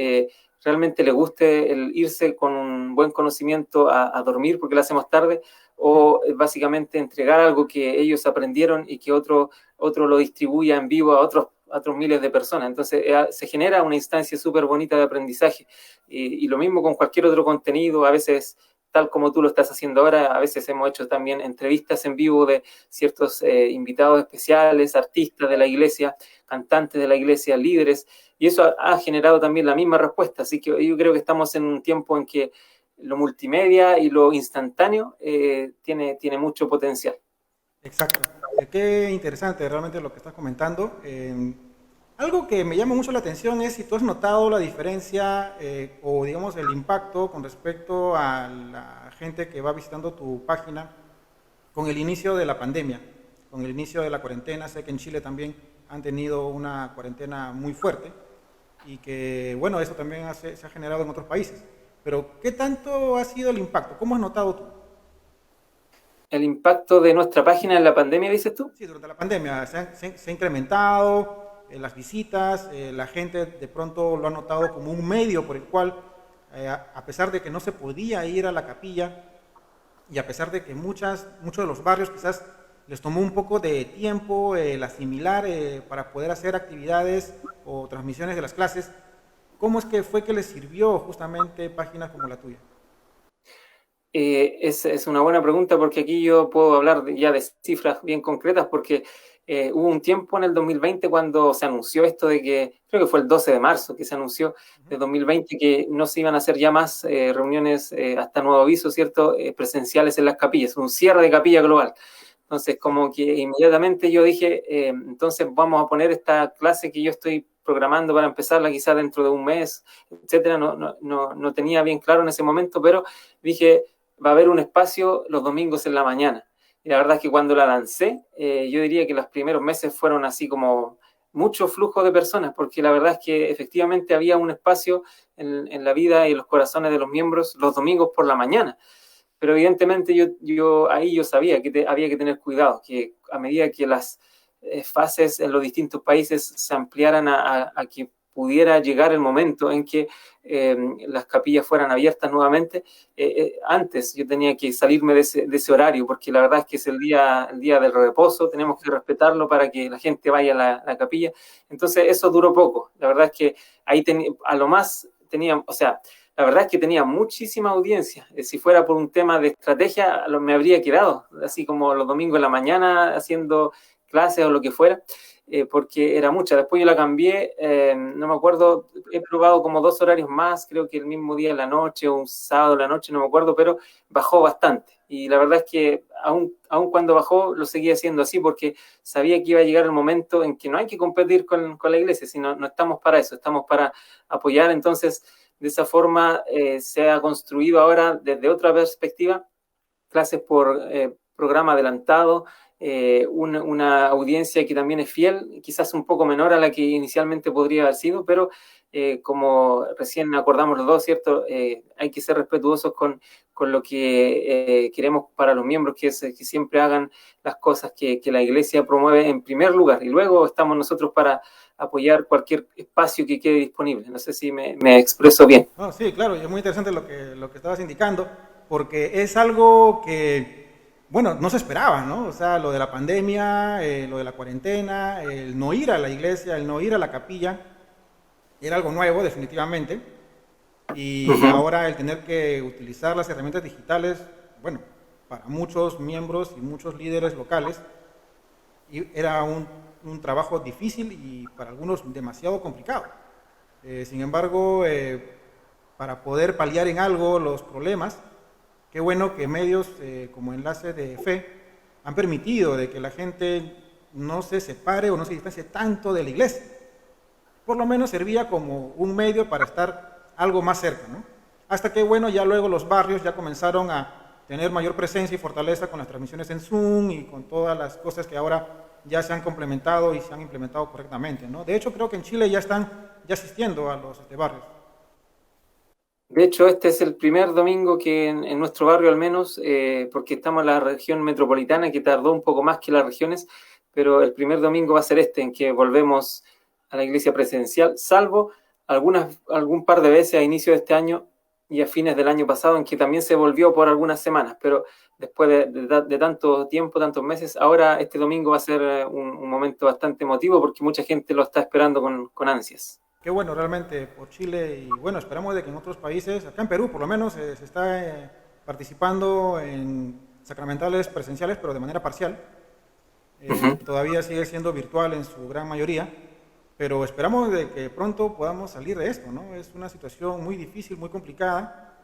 [SPEAKER 2] realmente les guste el irse con un buen conocimiento a dormir porque lo hacemos tarde, o básicamente entregar algo que ellos aprendieron y que otro lo distribuya en vivo a otros miles de personas. Entonces se genera una instancia súper bonita de aprendizaje y lo mismo con cualquier otro contenido, a veces tal como tú lo estás haciendo ahora, a veces hemos hecho también entrevistas en vivo de ciertos invitados especiales, artistas de la iglesia, cantantes de la iglesia, líderes, y eso ha generado también la misma respuesta. Así que yo creo que estamos en un tiempo en que lo multimedia y lo instantáneo tiene mucho potencial.
[SPEAKER 1] Exacto. Qué interesante realmente lo que estás comentando. Algo que me llama mucho la atención es si tú has notado la diferencia o digamos el impacto con respecto a la gente que va visitando tu página con el inicio de la pandemia, con el inicio de la cuarentena. Sé que en Chile también han tenido una cuarentena muy fuerte y que, bueno, eso también se ha generado en otros países. Pero, ¿qué tanto ha sido el impacto? ¿Cómo has notado tú?
[SPEAKER 2] El impacto de nuestra página en la pandemia, dices tú.
[SPEAKER 1] Sí, durante la pandemia se ha incrementado las visitas, la gente de pronto lo ha notado como un medio por el cual, a pesar de que no se podía ir a la capilla y a pesar de que muchos de los barrios quizás les tomó un poco de tiempo el asimilar para poder hacer actividades o transmisiones de las clases, ¿cómo es que fue que les sirvió justamente páginas como la tuya?
[SPEAKER 2] Es una buena pregunta porque aquí yo puedo hablar ya de cifras bien concretas porque hubo un tiempo en el 2020 cuando se anunció esto de que, creo que fue el 12 de marzo que se anunció de 2020 que no se iban a hacer ya más reuniones hasta nuevo aviso, ¿cierto? Presenciales en las capillas, un cierre de capilla global. Entonces, como que inmediatamente yo dije, entonces vamos a poner esta clase que yo estoy programando para empezarla quizás dentro de un mes, etcétera. No tenía bien claro en ese momento, pero dije, va a haber un espacio los domingos en la mañana. Y la verdad es que cuando la lancé, yo diría que los primeros meses fueron así como mucho flujo de personas, porque la verdad es que efectivamente había un espacio en la vida y en los corazones de los miembros los domingos por la mañana. Pero evidentemente ahí yo sabía que había que tener cuidado, que a medida que las fases en los distintos países se ampliaran a que pudiera llegar el momento en que las capillas fueran abiertas nuevamente, antes yo tenía que salirme de ese horario, porque la verdad es que es el día del reposo, tenemos que respetarlo para que la gente vaya a la capilla. Entonces eso duró poco. La verdad es que ahí a lo más tenía, o sea, la verdad es que tenía muchísima audiencia. Si fuera por un tema de estrategia, me habría quedado, así como los domingos en la mañana haciendo clases o lo que fuera, porque era mucha. Después yo la cambié, no me acuerdo, he probado como 2 horarios más, creo que el mismo día en la noche o un sábado en la noche, no me acuerdo, pero bajó bastante. Y la verdad es que aún cuando bajó, lo seguía haciendo así porque sabía que iba a llegar el momento en que no hay que competir con la iglesia, sino no estamos para eso, estamos para apoyar. Entonces, de esa forma se ha construido ahora desde otra perspectiva clases por programa adelantado, una audiencia que también es fiel, quizás un poco menor a la que inicialmente podría haber sido, pero como recién acordamos los dos, ¿cierto? Hay que ser respetuosos con lo que queremos para los miembros, que es que siempre hagan las cosas que la iglesia promueve en primer lugar, y luego estamos nosotros para apoyar cualquier espacio que quede disponible. No sé si me expreso bien.
[SPEAKER 1] No, sí, claro, y es muy interesante lo que estabas indicando, porque es algo que, bueno, no se esperaba, ¿no? O sea, lo de la pandemia, lo de la cuarentena, el no ir a la iglesia, el no ir a la capilla, era algo nuevo, definitivamente, y ahora el tener que utilizar las herramientas digitales, bueno, para muchos miembros y muchos líderes locales, era un trabajo difícil y para algunos demasiado complicado. Sin embargo, para poder paliar en algo los problemas, qué bueno que medios como Enlace de Fe han permitido de que la gente no se separe o no se distancie tanto de la iglesia. Por lo menos servía como un medio para estar algo más cerca, ¿no? Hasta que, bueno, ya luego los barrios ya comenzaron a tener mayor presencia y fortaleza con las transmisiones en Zoom y con todas las cosas que ahora ya se han complementado y se han implementado correctamente, ¿no? De hecho, creo que en Chile ya están ya asistiendo a los barrios.
[SPEAKER 2] De hecho, este es el primer domingo que en nuestro barrio al menos, porque estamos en la región metropolitana, que tardó un poco más que las regiones, pero el primer domingo va a ser este, en que volvemos a la iglesia presencial, salvo algún par de veces a inicio de este año y a fines del año pasado, en que también se volvió por algunas semanas, pero después de tanto tiempo, tantos meses, ahora este domingo va a ser un momento bastante emotivo porque mucha gente lo está esperando con ansias.
[SPEAKER 1] Qué bueno realmente por Chile y bueno, esperamos de que en otros países, acá en Perú por lo menos, se está participando en sacramentales presenciales, pero de manera parcial. Todavía sigue siendo virtual en su gran mayoría, pero esperamos de que pronto podamos salir de esto, ¿no? Es una situación muy difícil, muy complicada,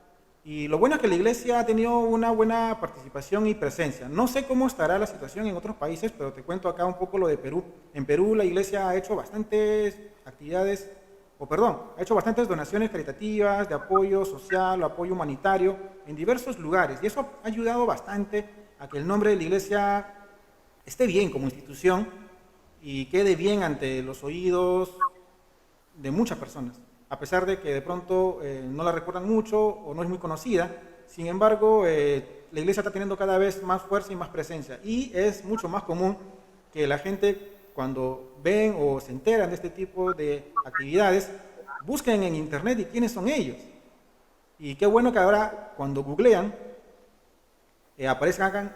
[SPEAKER 1] y lo bueno es que la iglesia ha tenido una buena participación y presencia. No sé cómo estará la situación en otros países, pero te cuento acá un poco lo de Perú. En Perú la iglesia ha hecho bastantes actividades, ha hecho bastantes donaciones caritativas, de apoyo social, apoyo humanitario, en diversos lugares, y eso ha ayudado bastante a que el nombre de la iglesia esté bien como institución y quede bien ante los oídos de muchas personas, a pesar de que de pronto no la recuerdan mucho o no es muy conocida, Sin embargo, la iglesia está teniendo cada vez más fuerza y más presencia. Y es mucho más común que la gente, cuando ven o se enteran de este tipo de actividades, busquen en internet y quiénes son ellos. Y qué bueno que ahora, cuando googlean, aparezcan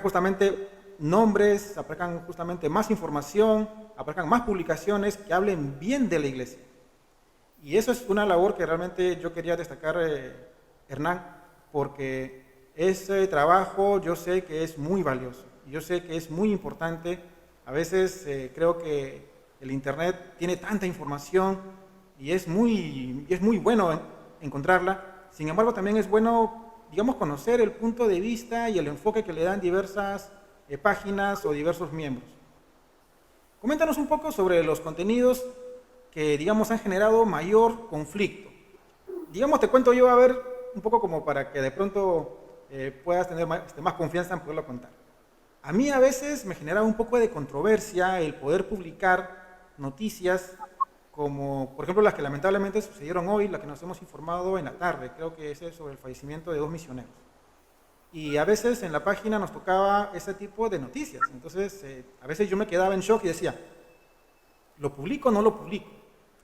[SPEAKER 1] justamente nombres, aparezcan justamente más información, aparezcan más publicaciones que hablen bien de la iglesia. Y eso es una labor que realmente yo quería destacar, Hernán, porque ese trabajo yo sé que es muy valioso, yo sé que es muy importante. A veces creo que el Internet tiene tanta información y es muy bueno encontrarla. Sin embargo, también es bueno, digamos, conocer el punto de vista y el enfoque que le dan diversas páginas o diversos miembros. Coméntanos un poco sobre los contenidos que, digamos, han generado mayor conflicto. Digamos, te cuento yo, a ver, un poco como para que de pronto puedas tener más confianza en poderlo contar. A mí a veces me genera un poco de controversia el poder publicar noticias como, por ejemplo, las que lamentablemente sucedieron hoy, las que nos hemos informado en la tarde, creo que es sobre el fallecimiento de 2 misioneros. Y a veces en la página nos tocaba ese tipo de noticias. Entonces, a veces yo me quedaba en shock y decía, ¿lo publico o no lo publico?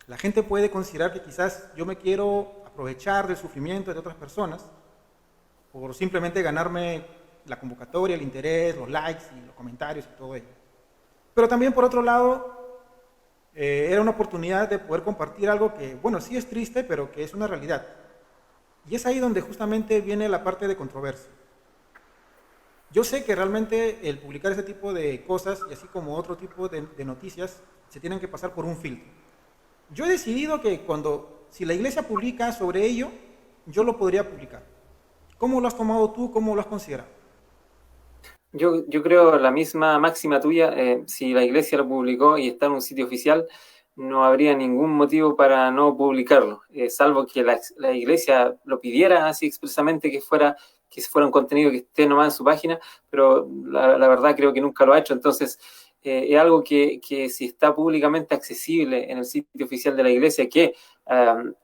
[SPEAKER 1] La gente puede considerar que quizás yo me quiero aprovechar del sufrimiento de otras personas por simplemente ganarme la convocatoria, el interés, los likes y los comentarios y todo ello. Pero también, por otro lado, era una oportunidad de poder compartir algo que, bueno, sí es triste, pero que es una realidad. Y es ahí donde justamente viene la parte de controversia. Yo sé que realmente el publicar ese tipo de cosas, y así como otro tipo de noticias, se tienen que pasar por un filtro. Yo he decidido que si la iglesia publica sobre ello, yo lo podría publicar. ¿Cómo lo has tomado tú? ¿Cómo lo has considerado?
[SPEAKER 2] Yo creo la misma máxima tuya, si la iglesia lo publicó y está en un sitio oficial, no habría ningún motivo para no publicarlo, salvo que la iglesia lo pidiera así expresamente que fuera un contenido que esté nomás en su página, pero la verdad creo que nunca lo ha hecho. Entonces es algo que si está públicamente accesible en el sitio oficial de la iglesia, que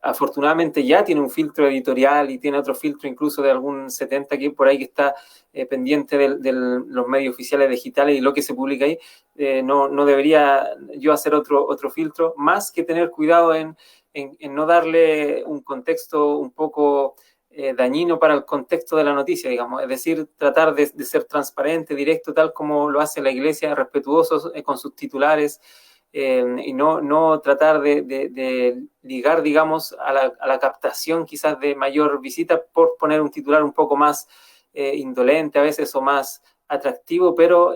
[SPEAKER 2] afortunadamente ya tiene un filtro editorial y tiene otro filtro incluso de algún 70 que por ahí que está pendiente de los medios oficiales digitales y lo que se publica ahí, no debería yo hacer otro filtro, más que tener cuidado en no darle un contexto un poco dañino para el contexto de la noticia, digamos, es decir, tratar de ser transparente, directo, tal como lo hace la iglesia, respetuoso con sus titulares, y no tratar de ligar, digamos, a la captación quizás de mayor visita por poner un titular un poco más indolente a veces o más atractivo, pero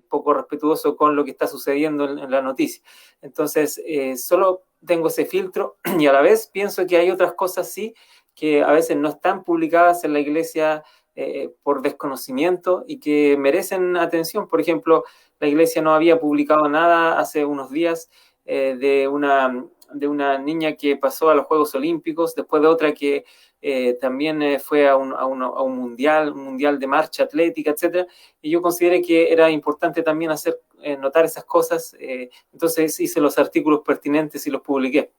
[SPEAKER 2] poco respetuoso con lo que está sucediendo en la noticia. Entonces, solo tengo ese filtro y a la vez pienso que hay otras cosas sí que a veces no están publicadas en la iglesia por desconocimiento y que merecen atención. Por ejemplo, la iglesia no había publicado nada hace unos días de una niña que pasó a los Juegos Olímpicos, después de otra que también fue a un mundial de marcha atlética, etcétera. Y yo consideré que era importante también hacer notar esas cosas, entonces hice los artículos pertinentes y los publiqué.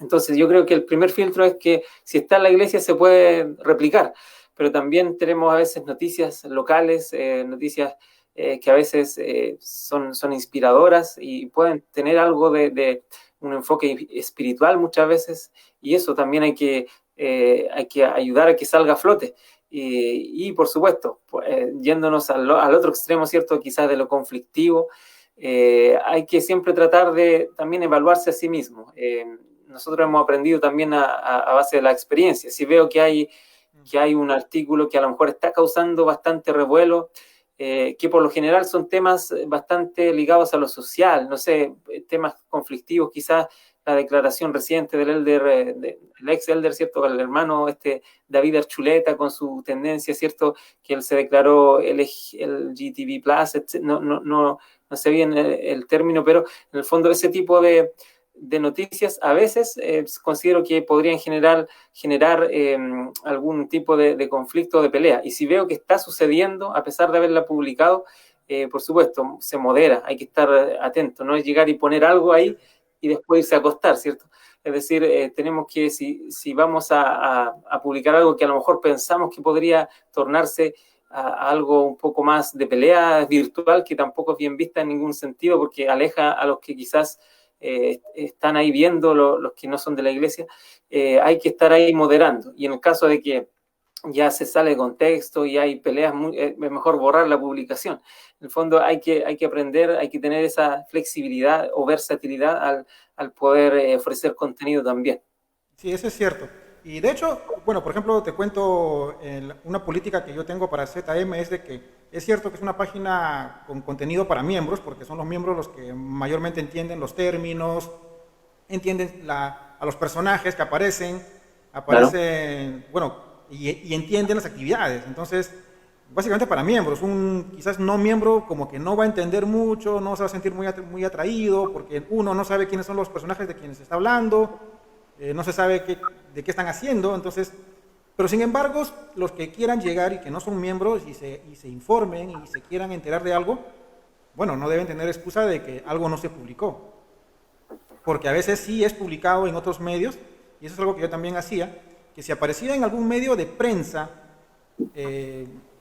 [SPEAKER 2] Entonces yo creo que el primer filtro es que si está en la iglesia se puede replicar, pero también tenemos a veces noticias locales, noticias que a veces son inspiradoras y pueden tener algo de un enfoque espiritual muchas veces, y eso también hay que ayudar a que salga a flote. Y por supuesto, yéndonos al otro extremo, ¿cierto? Quizás de lo conflictivo, hay que siempre tratar de también evaluarse a sí mismo. Nosotros hemos aprendido también a base de la experiencia. Si veo que hay un artículo que a lo mejor está causando bastante revuelo, que por lo general son temas bastante ligados a lo social, no sé, temas conflictivos, quizás la declaración reciente del elder, del ex elder, ¿cierto? El hermano David Archuleta con su tendencia, ¿cierto? Que él se declaró LGTB+, no sé bien el término, pero en el fondo ese tipo de noticias a veces considero que podrían generar algún tipo de conflicto o de pelea. Y si veo que está sucediendo, a pesar de haberla publicado, por supuesto, se modera, hay que estar atento, no es llegar y poner algo ahí y después irse a acostar, ¿cierto? Es decir, tenemos que, si vamos a publicar algo que a lo mejor pensamos que podría tornarse a algo un poco más de pelea virtual, que tampoco es bien vista en ningún sentido, porque aleja a los que quizás están ahí viendo, los que no son de la iglesia, hay que estar ahí moderando. Y en el caso de que ya se sale de contexto y hay peleas, es mejor borrar la publicación. En el fondo hay que aprender, hay que tener esa flexibilidad o versatilidad al poder ofrecer contenido también.
[SPEAKER 1] Sí, eso es cierto. Y de hecho, bueno, por ejemplo, te cuento una política que yo tengo para ZM es de que es cierto que es una página con contenido para miembros, porque son los miembros los que mayormente entienden los términos, entienden a los personajes que aparecen,
[SPEAKER 2] Claro.
[SPEAKER 1] bueno, y entienden las actividades. Entonces, básicamente para miembros, un quizás no miembro como que no va a entender mucho, no se va a sentir muy atraído, porque uno no sabe quiénes son los personajes de quienes se está hablando, no se sabe de qué están haciendo, entonces, pero sin embargo, los que quieran llegar y que no son miembros y se informen y se quieran enterar de algo, bueno, no deben tener excusa de que algo no se publicó, porque a veces sí es publicado en otros medios, y eso es algo que yo también hacía, que si aparecía en algún medio de prensa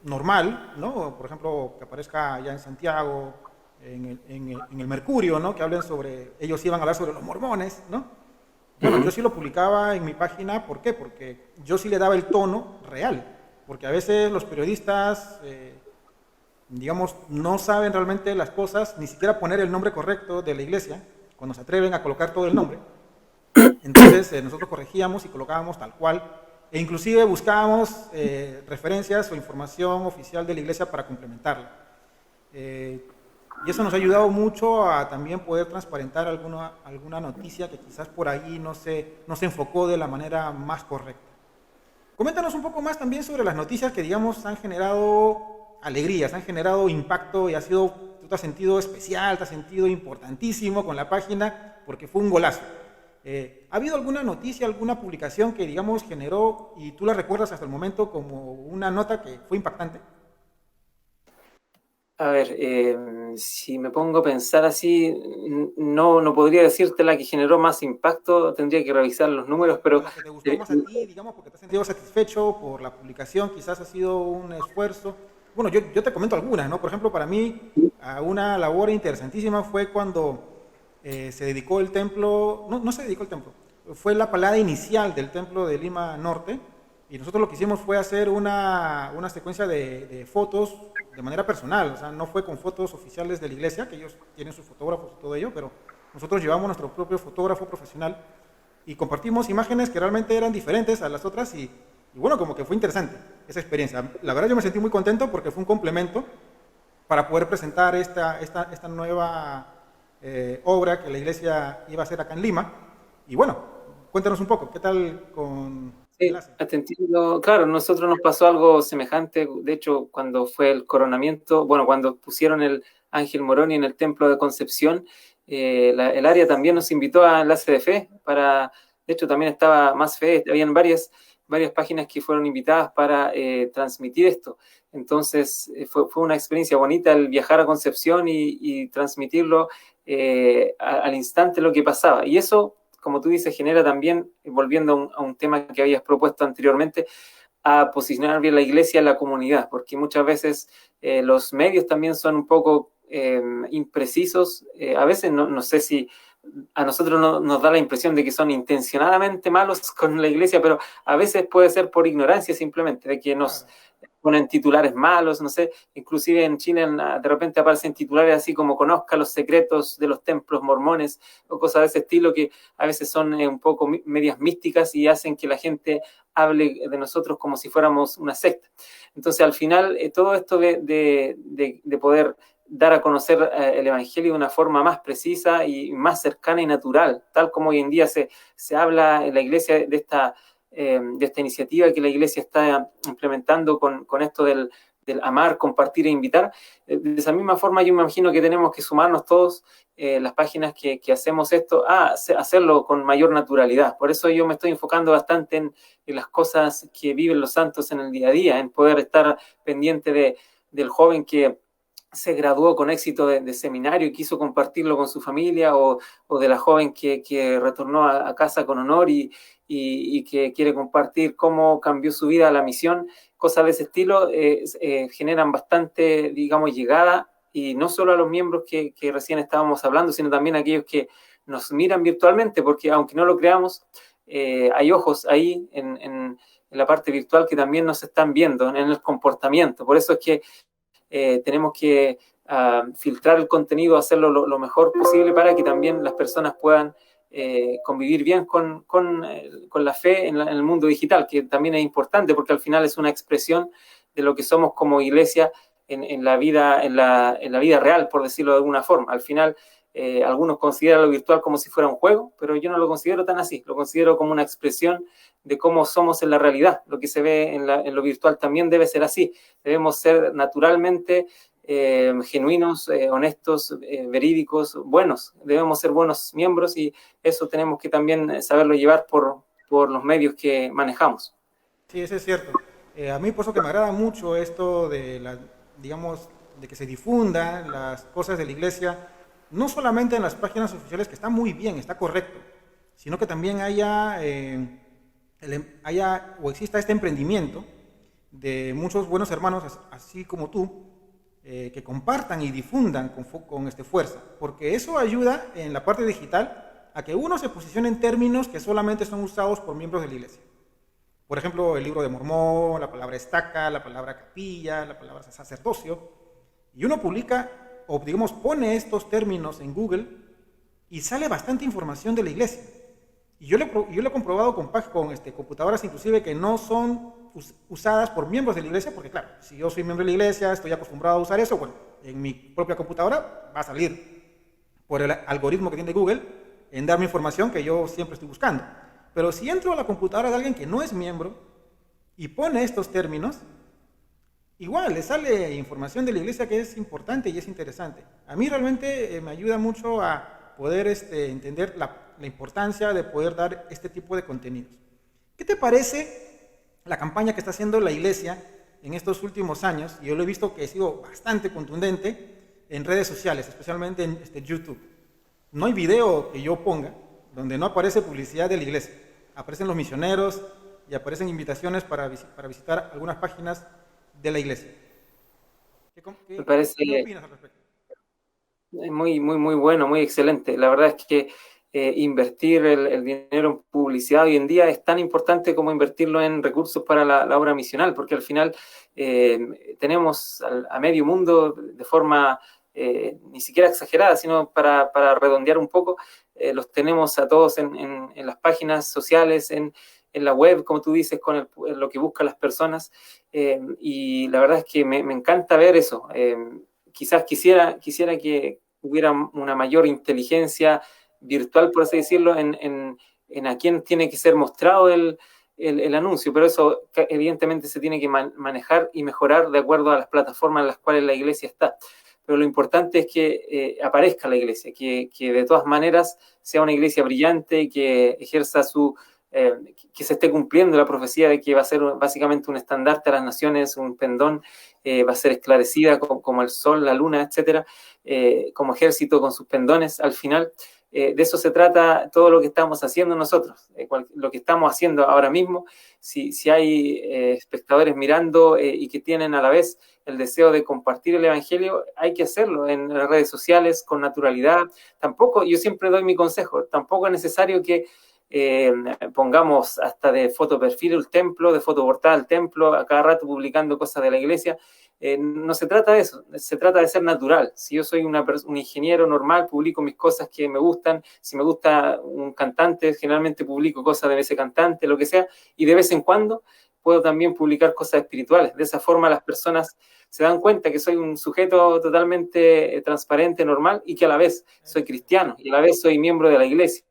[SPEAKER 1] normal, ¿no? Por ejemplo, que aparezca allá en Santiago, en el Mercurio, ¿no? Que hablen sobre, ellos iban a hablar sobre los mormones, ¿no? Bueno, yo sí lo publicaba en mi página, ¿por qué? Porque yo sí le daba el tono real, porque a veces los periodistas, digamos, no saben realmente las cosas, ni siquiera poner el nombre correcto de la iglesia, cuando se atreven a colocar todo el nombre. Entonces nosotros corregíamos y colocábamos tal cual, e inclusive buscábamos referencias o información oficial de la iglesia para complementarla. Y eso nos ha ayudado mucho a también poder transparentar alguna noticia que quizás por ahí no se enfocó de la manera más correcta. Coméntanos un poco más también sobre las noticias que, digamos, han generado alegrías, han generado impacto y tú te has sentido especial, te has sentido importantísimo con la página porque fue un golazo. ¿Ha habido alguna noticia, alguna publicación que, digamos, generó y tú la recuerdas hasta el momento como una nota que fue impactante?
[SPEAKER 2] A ver, si me pongo a pensar así, no podría decirte la que generó más impacto, tendría que revisar los números,
[SPEAKER 1] O
[SPEAKER 2] pero
[SPEAKER 1] la que te gustó más a ti, digamos, porque te has sentido satisfecho por la publicación, quizás ha sido un esfuerzo. Bueno, yo te comento algunas, ¿no? Por ejemplo, para mí, una labor interesantísima fue cuando se dedicó el templo, no se dedicó el templo, fue la palada inicial del templo de Lima Norte, y nosotros lo que hicimos fue hacer una secuencia de fotos de manera personal, o sea, no fue con fotos oficiales de la iglesia, que ellos tienen sus fotógrafos y todo ello, pero nosotros llevamos nuestro propio fotógrafo profesional y compartimos imágenes que realmente eran diferentes a las otras y bueno, como que fue interesante esa experiencia. La verdad yo me sentí muy contento porque fue un complemento para poder presentar esta nueva obra que la iglesia iba a hacer acá en Lima. Y bueno, cuéntanos un poco, ¿qué tal con
[SPEAKER 2] sí,
[SPEAKER 1] Enlace?
[SPEAKER 2] te entiendo. Claro, nosotros nos pasó algo semejante. De hecho, cuando fue el coronamiento, bueno, cuando pusieron el Ángel Moroni en el Templo de Concepción, el área también nos invitó a Enlace de Fe de hecho, también estaba Más Fe, habían varias páginas que fueron invitadas para transmitir esto. Entonces, fue una experiencia bonita el viajar a Concepción y transmitirlo al instante lo que pasaba. Y eso, como tú dices, genera también, volviendo a un tema que habías propuesto anteriormente, a posicionar bien la iglesia en la comunidad, porque muchas veces los medios también son un poco imprecisos. A veces no sé si a nosotros nos da la impresión de que son intencionadamente malos con la iglesia, pero a veces puede ser por ignorancia simplemente, de que nos
[SPEAKER 1] Claro.
[SPEAKER 2] ponen titulares malos, no sé, inclusive en Chile de repente aparecen titulares así como conozca los secretos de los templos mormones o cosas de ese estilo que a veces son un poco medias místicas y hacen que la gente hable de nosotros como si fuéramos una secta. Entonces al final todo esto de poder dar a conocer el Evangelio de una forma más precisa y más cercana y natural, tal como hoy en día se habla en la iglesia de esta iniciativa que la iglesia está implementando con esto del amar, compartir e invitar. De esa misma forma yo me imagino que tenemos que sumarnos todos las páginas que hacemos esto a hacerlo con mayor naturalidad. Por eso yo me estoy enfocando bastante en las cosas que viven los santos en el día a día, en poder estar pendiente del joven que se graduó con éxito de seminario y quiso compartirlo con su familia, o de la joven que retornó a casa con honor y que quiere compartir cómo cambió su vida a la misión. Cosas de ese estilo generan bastante, digamos, llegada, y no solo a los miembros que recién estábamos hablando, sino también a aquellos que nos miran virtualmente, porque aunque no lo creamos, hay ojos ahí en la parte virtual que también nos están viendo en el comportamiento. Por eso es que tenemos que filtrar el contenido, hacerlo lo mejor posible para que también las personas puedan convivir bien con la fe en el mundo digital, que también es importante porque al final es una expresión de lo que somos como iglesia en la vida real, por decirlo de alguna forma. Al final, algunos consideran lo virtual como si fuera un juego, pero yo no lo considero tan así, lo considero como una expresión de cómo somos en la realidad. Lo que se ve en lo virtual también debe ser así. Debemos ser naturalmente genuinos, honestos, verídicos, buenos. Debemos ser buenos miembros, y eso tenemos que también saberlo llevar por los medios que manejamos.
[SPEAKER 1] Sí, eso es cierto. A mí por eso que me agrada mucho esto de digamos, de que se difundan las cosas de la iglesia, no solamente en las páginas oficiales, que está muy bien, está correcto, sino que también haya o exista este emprendimiento de muchos buenos hermanos, así como tú, que compartan y difundan con fuerza, porque eso ayuda en la parte digital a que uno se posicione en términos que solamente son usados por miembros de la iglesia. Por ejemplo, el libro de Mormón, la palabra estaca, la palabra capilla, la palabra sacerdocio. Y uno publica, o digamos, pone estos términos en Google y sale bastante información de la iglesia. Y yo lo he comprobado con computadoras inclusive que no son usadas por miembros de la iglesia, porque claro, si yo soy miembro de la iglesia, estoy acostumbrado a usar eso, bueno, en mi propia computadora va a salir por el algoritmo que tiene Google en darme información que yo siempre estoy buscando. Pero si entro a la computadora de alguien que no es miembro y pone estos términos, igual le sale información de la iglesia que es importante y es interesante. A mí realmente me ayuda mucho a poder entender la importancia de poder dar este tipo de contenidos. ¿Qué te parece la campaña que está haciendo la iglesia en estos últimos años? Yo lo he visto que ha sido bastante contundente en redes sociales, especialmente en YouTube. No hay video que yo ponga donde no aparece publicidad de la iglesia. Aparecen los misioneros y aparecen invitaciones para visitar algunas páginas de la iglesia.
[SPEAKER 2] Me parece
[SPEAKER 1] ¿Qué opinas al respecto?
[SPEAKER 2] muy, muy, muy bueno, muy excelente. La verdad es que invertir el dinero en publicidad hoy en día es tan importante como invertirlo en recursos para la obra misional, porque al final tenemos a medio mundo de forma ni siquiera exagerada, sino para redondear un poco, los tenemos a todos en las páginas sociales, en la web, como tú dices, con lo que buscan las personas, y la verdad es que me encanta ver eso. Quizás quisiera que hubiera una mayor inteligencia virtual, por así decirlo, en a quién tiene que ser mostrado el anuncio, pero eso evidentemente se tiene que manejar y mejorar de acuerdo a las plataformas en las cuales la iglesia está. Pero lo importante es que aparezca la iglesia, que de todas maneras sea una iglesia brillante, que ejerza que se esté cumpliendo la profecía de que va a ser básicamente un estandarte a las naciones, un pendón, va a ser esclarecida como el sol, la luna, etcétera, como ejército con sus pendones al final. De eso se trata todo lo que estamos haciendo nosotros, lo que estamos haciendo ahora mismo. Si hay espectadores mirando y que tienen a la vez el deseo de compartir el evangelio, hay que hacerlo en las redes sociales con naturalidad. Tampoco, yo siempre doy mi consejo, tampoco es necesario que pongamos hasta de foto perfil el templo, de foto portada el templo, a cada rato publicando cosas de la iglesia. No se trata de eso, se trata de ser natural. Si yo soy un ingeniero normal, publico mis cosas que me gustan. Si me gusta un cantante, generalmente publico cosas de ese cantante, lo que sea, y de vez en cuando puedo también publicar cosas espirituales. De esa forma las personas se dan cuenta que soy un sujeto totalmente transparente, normal, y que a la vez soy cristiano, y a la vez soy miembro de la iglesia,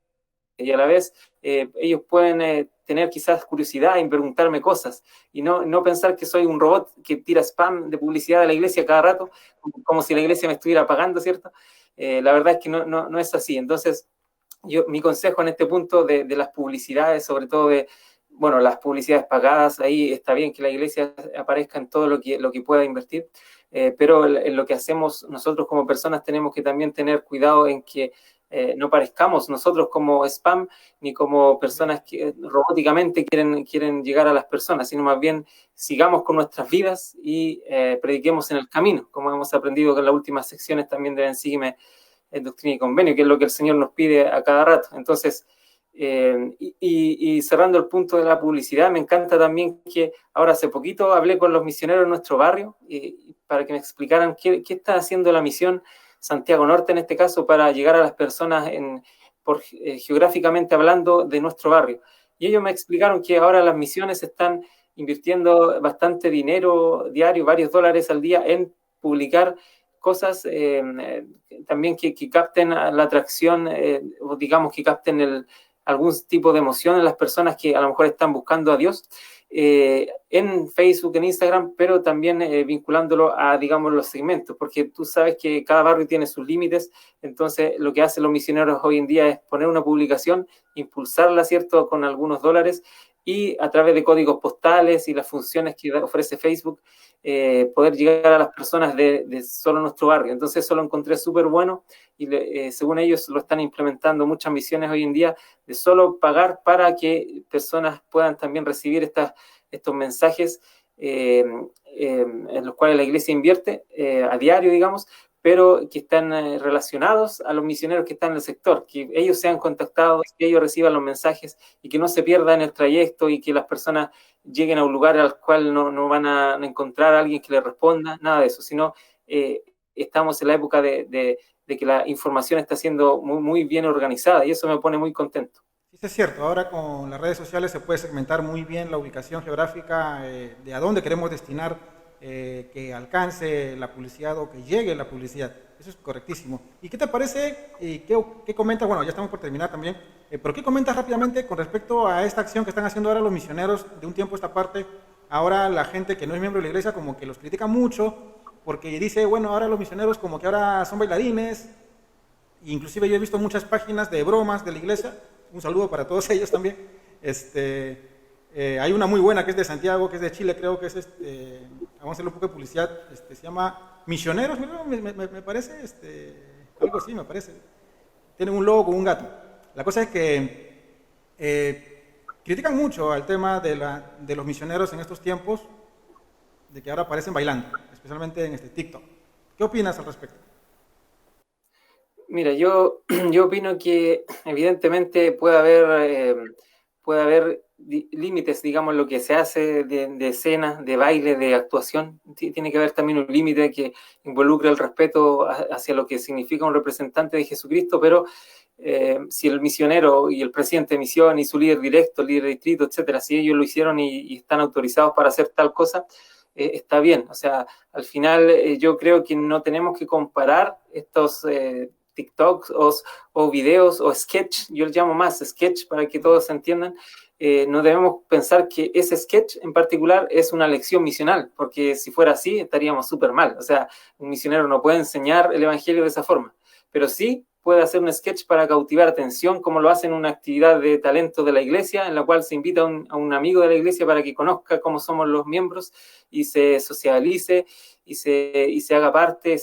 [SPEAKER 2] y a la vez ellos pueden tener quizás curiosidad en preguntarme cosas, y no pensar que soy un robot que tira spam de publicidad de la iglesia cada rato, como si la iglesia me estuviera pagando, ¿cierto? La verdad es que no es así. Entonces, mi consejo en este punto de las publicidades, sobre todo las publicidades pagadas, ahí está bien que la iglesia aparezca en todo lo que pueda invertir, pero en lo que hacemos nosotros como personas tenemos que también tener cuidado en que no parezcamos nosotros como spam ni como personas que robóticamente quieren llegar a las personas, sino más bien sigamos con nuestras vidas y prediquemos en el camino, como hemos aprendido en las últimas secciones también de Ven, Sígueme en Doctrina y Convenio, que es lo que el Señor nos pide a cada rato. Entonces, y cerrando el punto de la publicidad, me encanta también que ahora hace poquito hablé con los misioneros de nuestro barrio para que me explicaran qué está haciendo la misión Santiago Norte en este caso para llegar a las personas geográficamente hablando de nuestro barrio. Y ellos me explicaron que ahora las misiones están invirtiendo bastante dinero diario, varios dólares al día en publicar cosas también que capten la atracción o digamos que capten algún tipo de emoción en las personas que a lo mejor están buscando a Dios en Facebook, en Instagram, pero también vinculándolo a, digamos, los segmentos, porque tú sabes que cada barrio tiene sus límites, entonces lo que hacen los misioneros hoy en día es poner una publicación, impulsarla, ¿cierto?, con algunos dólares y a través de códigos postales y las funciones que ofrece Facebook, poder llegar a las personas de solo nuestro barrio. Entonces eso lo encontré súper bueno y según ellos lo están implementando muchas misiones hoy en día de solo pagar para que personas puedan también recibir estos mensajes en los cuales la iglesia invierte a diario, digamos, pero que están relacionados a los misioneros que están en el sector, que ellos sean contactados, que ellos reciban los mensajes y que no se pierdan el trayecto y que las personas lleguen a un lugar al cual no van a encontrar a alguien que les responda, nada de eso, sino estamos en la época de que la información está siendo muy, muy bien organizada y eso me pone muy contento.
[SPEAKER 1] Sí, es cierto, ahora con las redes sociales se puede segmentar muy bien la ubicación geográfica de a dónde queremos destinar que alcance la publicidad o que llegue la publicidad. Eso es correctísimo. ¿Y qué te parece? ¿Qué comentas? Bueno, ya estamos por terminar también, pero ¿qué comentas rápidamente con respecto a esta acción que están haciendo ahora los misioneros de un tiempo a esta parte? Ahora la gente que no es miembro de la iglesia como que los critica mucho porque dice, bueno, ahora los misioneros como que ahora son bailarines. Inclusive yo he visto muchas páginas de bromas de la iglesia. Un saludo para todos ellos también. Hay una muy buena que es de Santiago, que es de Chile, creo que es, vamos a hacerle un poco de publicidad, se llama Misioneros, me parece, algo así me parece. Tienen un logo con un gato. La cosa es que critican mucho al tema de los misioneros en estos tiempos, de que ahora aparecen bailando, especialmente en TikTok. ¿Qué opinas al respecto?
[SPEAKER 2] Mira, yo opino que evidentemente puede haber límites, digamos, lo que se hace de escena, de baile, de actuación. Tiene que haber también un límite que involucre el respeto hacia lo que significa un representante de Jesucristo, pero si el misionero y el presidente de misión y su líder directo, líder de distrito, etcétera, si ellos lo hicieron y están autorizados para hacer tal cosa, está bien. O sea, al final yo creo que no tenemos que comparar estos TikToks o videos o sketch, yo les llamo más sketch para que todos se entiendan. No debemos pensar que ese sketch en particular es una lección misional, porque si fuera así estaríamos súper mal. O sea, un misionero no puede enseñar el evangelio de esa forma, pero sí puede hacer un sketch para cautivar atención, como lo hace en una actividad de talento de la iglesia, en la cual se invita a un amigo de la iglesia para que conozca cómo somos los miembros y se socialice y se haga parte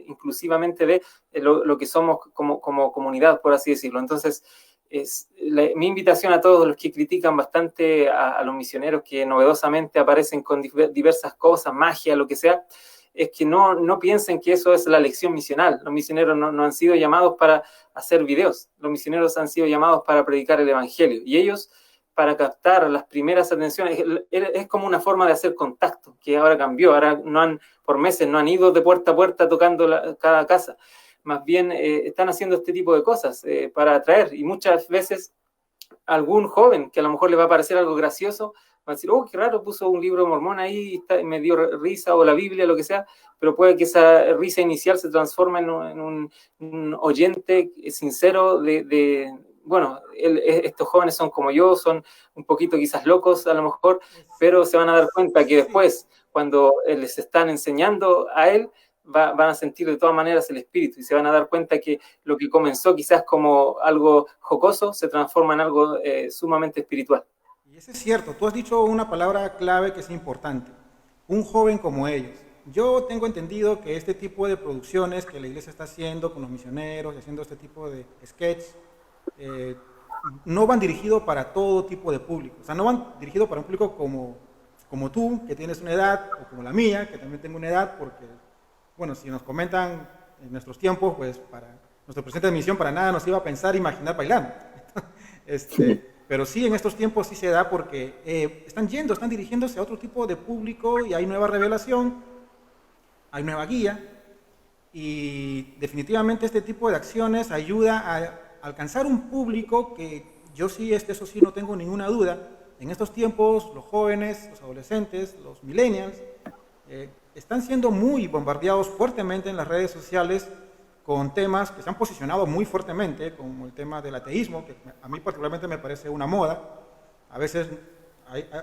[SPEAKER 2] inclusivamente de lo que somos como comunidad, por así decirlo. Entonces, mi invitación a todos los que critican bastante a los misioneros que novedosamente aparecen con diversas cosas, magia, lo que sea, es que no piensen que eso es la lección misional. Los misioneros no han sido llamados para hacer videos, los misioneros han sido llamados para predicar el evangelio, y ellos para captar las primeras atenciones, es como una forma de hacer contacto, que ahora cambió, ahora por meses no han ido de puerta a puerta tocando cada casa, más bien están haciendo este tipo de cosas para atraer, y muchas veces algún joven que a lo mejor le va a parecer algo gracioso, va a decir, oh, qué raro, puso un libro mormón ahí y me dio risa, o la Biblia, lo que sea, pero puede que esa risa inicial se transforme en un oyente sincero bueno, estos jóvenes son como yo, son un poquito quizás locos a lo mejor, pero se van a dar cuenta que después, cuando les están enseñando a él, van a sentir de todas maneras el espíritu y se van a dar cuenta que lo que comenzó quizás como algo jocoso se transforma en algo sumamente espiritual.
[SPEAKER 1] Y eso es cierto, tú has dicho una palabra clave que es importante, un joven como ellos. yo tengo entendido que este tipo de producciones que la iglesia está haciendo con los misioneros y haciendo este tipo de sketches, eh, no van dirigidos para todo tipo de público. O sea, no van dirigidos para un público como tú, que tienes una edad, o como la mía, que también tengo una edad, porque, bueno, si nos comentan en nuestros tiempos, pues para nuestro presidente de misión para nada nos iba a pensar, imaginar bailando. Pero sí, en estos tiempos sí se da porque están dirigiéndose a otro tipo de público y hay nueva revelación, hay nueva guía y definitivamente este tipo de acciones ayuda a alcanzar un público que yo sí, eso sí no tengo ninguna duda, en estos tiempos los jóvenes, los adolescentes, los millennials, están siendo muy bombardeados fuertemente en las redes sociales con temas que se han posicionado muy fuertemente, como el tema del ateísmo, que a mí particularmente me parece una moda. A veces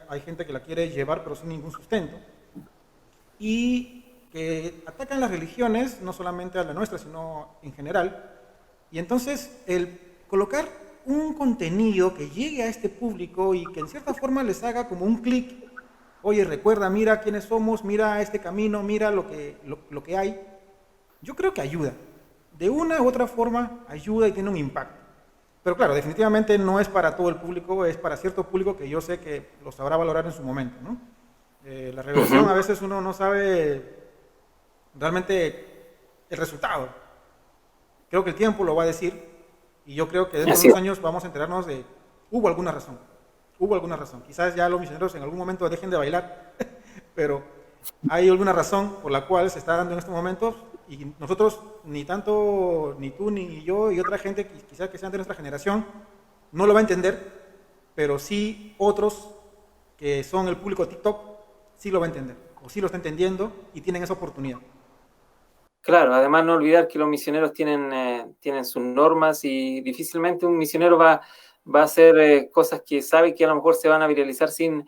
[SPEAKER 1] hay gente que la quiere llevar pero sin ningún sustento. Y que atacan las religiones, no solamente a la nuestra, sino en general. Y entonces el colocar un contenido que llegue a este público y que en cierta forma les haga como un clic, oye, recuerda, mira quiénes somos, mira este camino, mira lo que hay, yo creo que ayuda. De una u otra forma ayuda y tiene un impacto. Pero claro, definitivamente no es para todo el público, es para cierto público que yo sé que lo sabrá valorar en su momento, ¿no? La revelación a veces uno no sabe realmente el resultado. Creo que el tiempo lo va a decir y yo creo que dentro de unos años vamos a enterarnos de hubo alguna razón. Quizás ya los misioneros en algún momento dejen de bailar, pero hay alguna razón por la cual se está dando en estos momentos y nosotros, ni tanto, ni tú, ni yo y otra gente, quizás que sean de nuestra generación, no lo va a entender, pero sí otros que son el público de TikTok, sí lo va a entender, o sí lo está entendiendo y tienen esa oportunidad.
[SPEAKER 2] Claro, además no olvidar que los misioneros tienen sus normas y difícilmente un misionero va a hacer cosas que sabe que a lo mejor se van a viralizar sin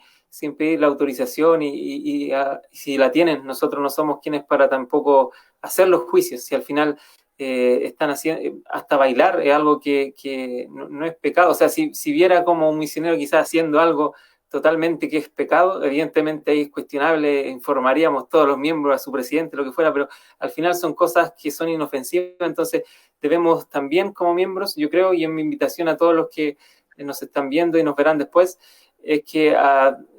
[SPEAKER 2] pedir la autorización y si la tienen, nosotros no somos quienes para tampoco hacer los juicios. Si al final están haciendo, hasta bailar es algo que no es pecado. O sea, si viera como un misionero quizás haciendo algo totalmente que es pecado, evidentemente ahí es cuestionable, informaríamos todos los miembros, a su presidente, lo que fuera, pero al final son cosas que son inofensivas, entonces debemos también como miembros, yo creo, y en mi invitación a todos los que nos están viendo y nos verán después, es que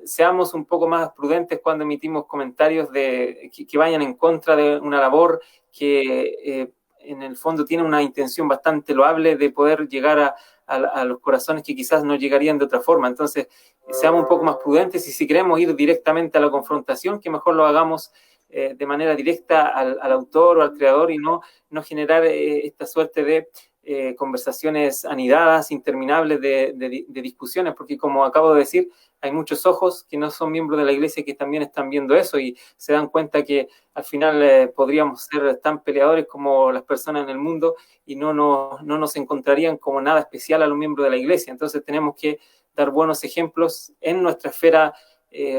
[SPEAKER 2] seamos un poco más prudentes cuando emitimos comentarios que vayan en contra de una labor que en el fondo tiene una intención bastante loable de poder llegar a los corazones que quizás no llegarían de otra forma. Entonces, seamos un poco más prudentes y si queremos ir directamente a la confrontación, que mejor lo hagamos de manera directa al autor o al creador y no generar esta suerte de conversaciones anidadas, interminables de discusiones, porque como acabo de decir, hay muchos ojos que no son miembros de la iglesia que también están viendo eso y se dan cuenta que al final podríamos ser tan peleadores como las personas en el mundo y no nos encontrarían como nada especial a los miembros de la iglesia. Entonces tenemos que dar buenos ejemplos en nuestra esfera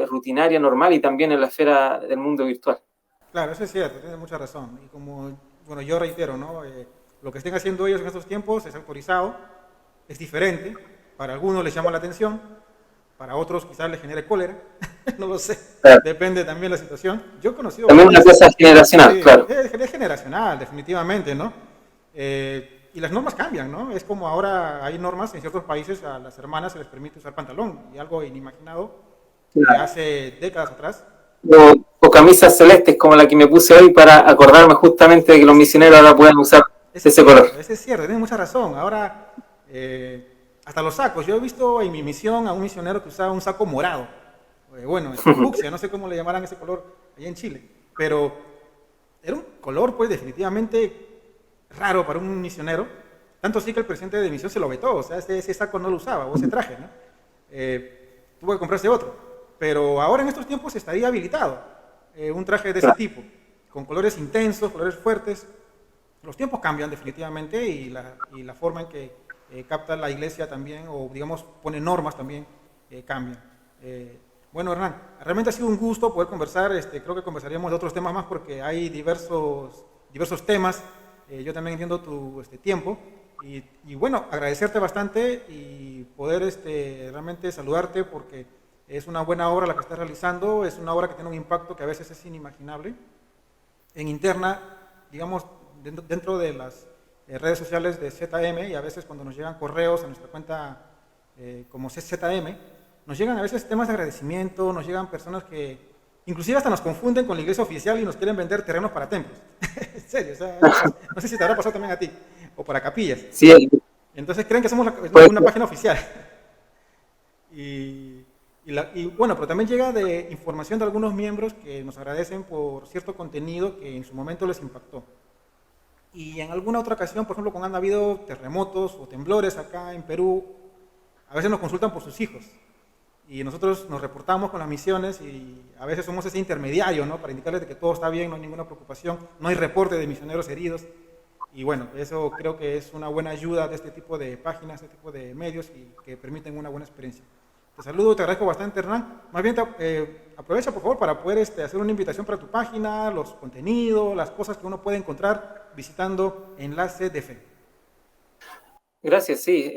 [SPEAKER 2] rutinaria, normal y también en la esfera del mundo virtual.
[SPEAKER 1] Claro, eso es cierto, tienes mucha razón. Y como, bueno, yo reitero, ¿no? Lo que estén haciendo ellos en estos tiempos es autorizado, es diferente, para algunos les llama la atención, para otros quizás les genere cólera, no lo sé, depende también de la situación. Yo he conocido...
[SPEAKER 2] También una cosa generacional,
[SPEAKER 1] sí,
[SPEAKER 2] claro.
[SPEAKER 1] Es generacional, definitivamente, ¿no? Y las normas cambian, ¿no? Es como ahora hay normas en ciertos países a las hermanas se les permite usar pantalón, y algo inimaginado de hace décadas atrás.
[SPEAKER 2] O camisas celestes como la que me puse hoy para acordarme justamente de que los misioneros ahora puedan usar ese color.
[SPEAKER 1] Ese es cierto, tienes mucha razón. Ahora, hasta los sacos. Yo he visto en mi misión a un misionero que usaba un saco morado. Bueno, fucsia, no sé cómo le llamarán ese color allá en Chile. Pero era un color, pues, definitivamente raro para un misionero. Tanto sí que el presidente de misión se lo vetó. O sea, ese saco no lo usaba, o ese traje, ¿no? Tuvo que comprarse otro. Pero ahora en estos tiempos estaría habilitado un traje de ese tipo, con colores intensos, colores fuertes. Los tiempos cambian definitivamente y la forma en que capta la iglesia también, o digamos pone normas también, cambian. Bueno, Hernán, realmente ha sido un gusto poder conversar. Creo que conversaríamos de otros temas más porque hay diversos temas. Yo también entiendo tu tiempo. Y bueno, agradecerte bastante y poder realmente saludarte porque es una buena obra la que estás realizando, es una obra que tiene un impacto que a veces es inimaginable en interna, digamos, dentro de las redes sociales de ZM, y a veces cuando nos llegan correos a nuestra cuenta como CZM, nos llegan a veces temas de agradecimiento, nos llegan personas que inclusive hasta nos confunden con la iglesia oficial y nos quieren vender terrenos para templos. En serio, o sea, no sé si te habrá pasado también a ti, o para capillas.
[SPEAKER 2] Sí,
[SPEAKER 1] Entonces creen que somos
[SPEAKER 2] pues,
[SPEAKER 1] una página oficial. Y bueno, pero también llega de información de algunos miembros que nos agradecen por cierto contenido que en su momento les impactó. Y en alguna otra ocasión, por ejemplo, cuando han habido terremotos o temblores acá en Perú, a veces nos consultan por sus hijos. Y nosotros nos reportamos con las misiones y a veces somos ese intermediario, ¿no? Para indicarles de que todo está bien, no hay ninguna preocupación, no hay reporte de misioneros heridos. Y bueno, eso creo que es una buena ayuda de este tipo de páginas, este tipo de medios y que permiten una buena experiencia. Te saludo, te agradezco bastante, Hernán. Más bien, aprovecha, por favor, para poder hacer una invitación para tu página, los contenidos, las cosas que uno puede encontrar visitando Enlace de Fe.
[SPEAKER 2] Gracias, sí.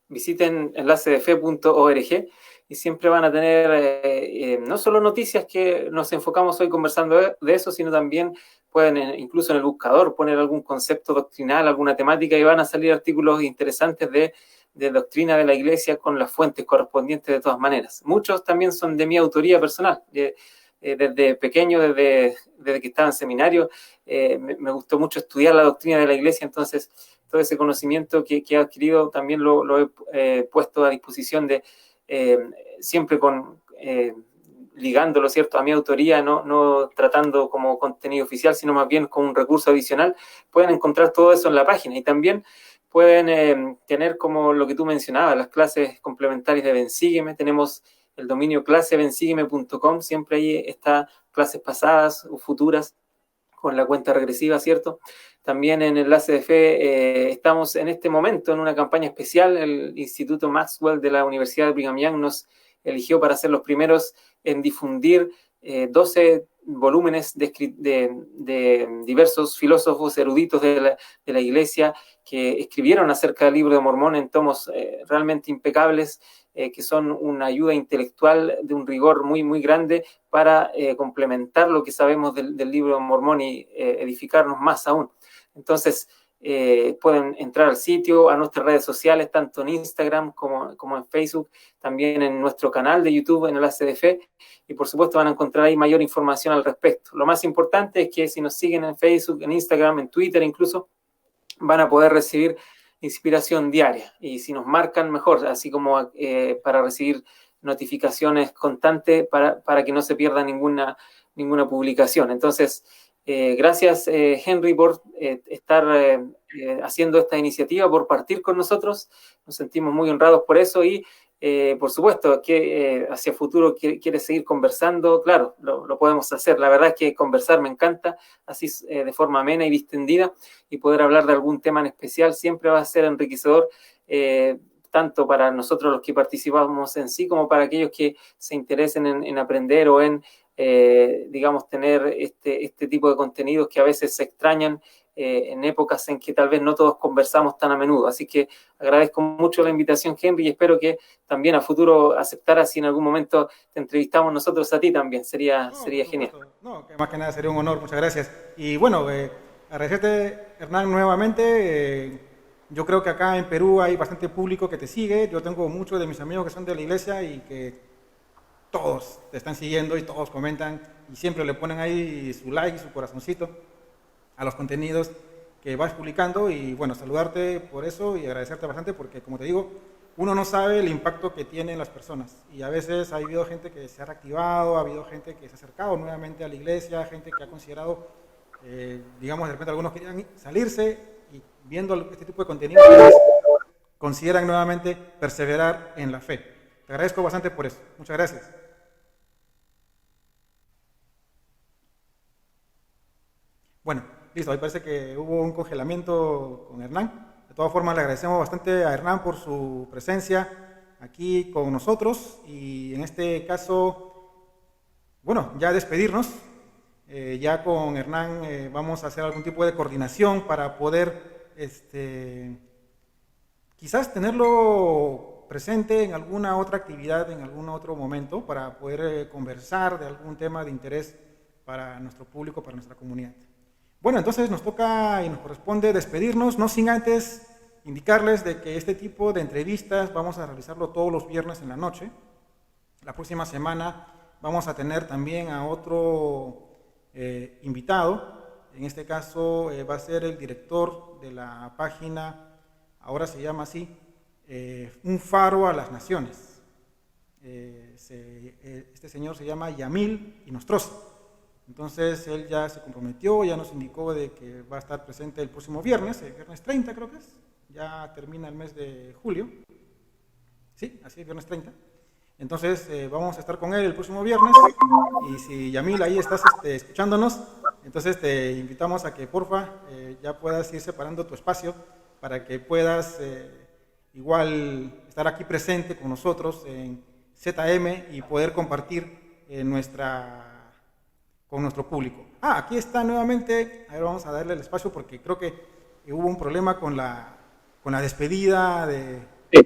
[SPEAKER 2] Visiten enlacedefe.org y siempre van a tener no solo noticias que nos enfocamos hoy conversando de eso, sino también pueden incluso en el buscador poner algún concepto doctrinal, alguna temática y van a salir artículos interesantes de doctrina de la Iglesia con las fuentes correspondientes de todas maneras. Muchos también son de mi autoría personal. Desde pequeño, desde que estaba en seminario, me gustó mucho estudiar la doctrina de la Iglesia, entonces todo ese conocimiento que he adquirido también lo he puesto a disposición de siempre ligándolo, ¿cierto?, a mi autoría, no tratando como contenido oficial, sino más bien como un recurso adicional. Pueden encontrar todo eso en la página y también pueden tener, como lo que tú mencionabas, las clases complementarias de Bensígueme. Tenemos el dominio clasebensígueme.com, siempre ahí está clases pasadas o futuras con la cuenta regresiva, ¿cierto? También en Enlace de Fe estamos en este momento en una campaña especial. El Instituto Maxwell de la Universidad de Brigham Young nos eligió para ser los primeros en difundir 12 volúmenes de diversos filósofos eruditos de la Iglesia que escribieron acerca del Libro de Mormón en tomos realmente impecables, que son una ayuda intelectual de un rigor muy, muy grande para complementar lo que sabemos del Libro de Mormón y edificarnos más aún. Entonces, pueden entrar al sitio, a nuestras redes sociales, tanto en Instagram como en Facebook, también en nuestro canal de YouTube, en Enlace de Fe, y por supuesto van a encontrar ahí mayor información al respecto. Lo más importante es que si nos siguen en Facebook, en Instagram, en Twitter incluso, van a poder recibir inspiración diaria, y si nos marcan mejor, así como para recibir notificaciones constantes para que no se pierda ninguna publicación. Entonces, gracias Henry por estar haciendo esta iniciativa, por partir con nosotros. Nos sentimos muy honrados por eso y por supuesto que hacia futuro quieres seguir conversando, claro, lo podemos hacer. La verdad es que conversar me encanta, así de forma amena y distendida, y poder hablar de algún tema en especial siempre va a ser enriquecedor, tanto para nosotros los que participamos en sí, como para aquellos que se interesen en aprender o en digamos, tener este tipo de contenidos que a veces se extrañan en épocas en que tal vez no todos conversamos tan a menudo. Así que agradezco mucho la invitación, Henry, y espero que también a futuro aceptaras si en algún momento te entrevistamos nosotros a ti también. Sería genial.
[SPEAKER 1] No, que más que nada sería un honor, muchas gracias. Y bueno, agradecerte, Hernán, nuevamente. Yo creo que acá en Perú hay bastante público que te sigue. Yo tengo muchos de mis amigos que son de la iglesia y que todos te están siguiendo y todos comentan y siempre le ponen ahí su like, su corazoncito a los contenidos que vas publicando. Y bueno, saludarte por eso y agradecerte bastante porque, como te digo, uno no sabe el impacto que tienen las personas y a veces ha habido gente que se ha reactivado, ha habido gente que se ha acercado nuevamente a la iglesia, gente que ha considerado, digamos, de repente algunos querían salirse y viendo este tipo de contenido consideran nuevamente perseverar en la fe. Te agradezco bastante por eso. Muchas gracias. Bueno, listo, ahí parece que hubo un congelamiento con Hernán. De todas formas, le agradecemos bastante a Hernán por su presencia aquí con nosotros y en este caso, bueno, ya despedirnos. Ya con Hernán vamos a hacer algún tipo de coordinación para poder quizás tenerlo presente en alguna otra actividad, en algún otro momento, para poder conversar de algún tema de interés para nuestro público, para nuestra comunidad. Bueno, entonces nos toca y nos corresponde despedirnos, no sin antes indicarles de que este tipo de entrevistas vamos a realizarlo todos los viernes en la noche. La próxima semana vamos a tener también a otro invitado. En este caso va a ser el director de la página, ahora se llama así, Un Faro a las Naciones. Este señor se llama Yamil Inostroza. Entonces él ya se comprometió, ya nos indicó de que va a estar presente el próximo viernes, el viernes 30 creo que es, ya termina el mes de julio. Sí, así es, viernes 30. Entonces vamos a estar con él el próximo viernes, y si Yamil ahí estás escuchándonos, entonces te invitamos a que porfa ya puedas ir separando tu espacio para que puedas igual estar aquí presente con nosotros en ZM y poder compartir con nuestro público. Aquí está nuevamente, a ver, vamos a darle el espacio porque creo que hubo un problema con la despedida de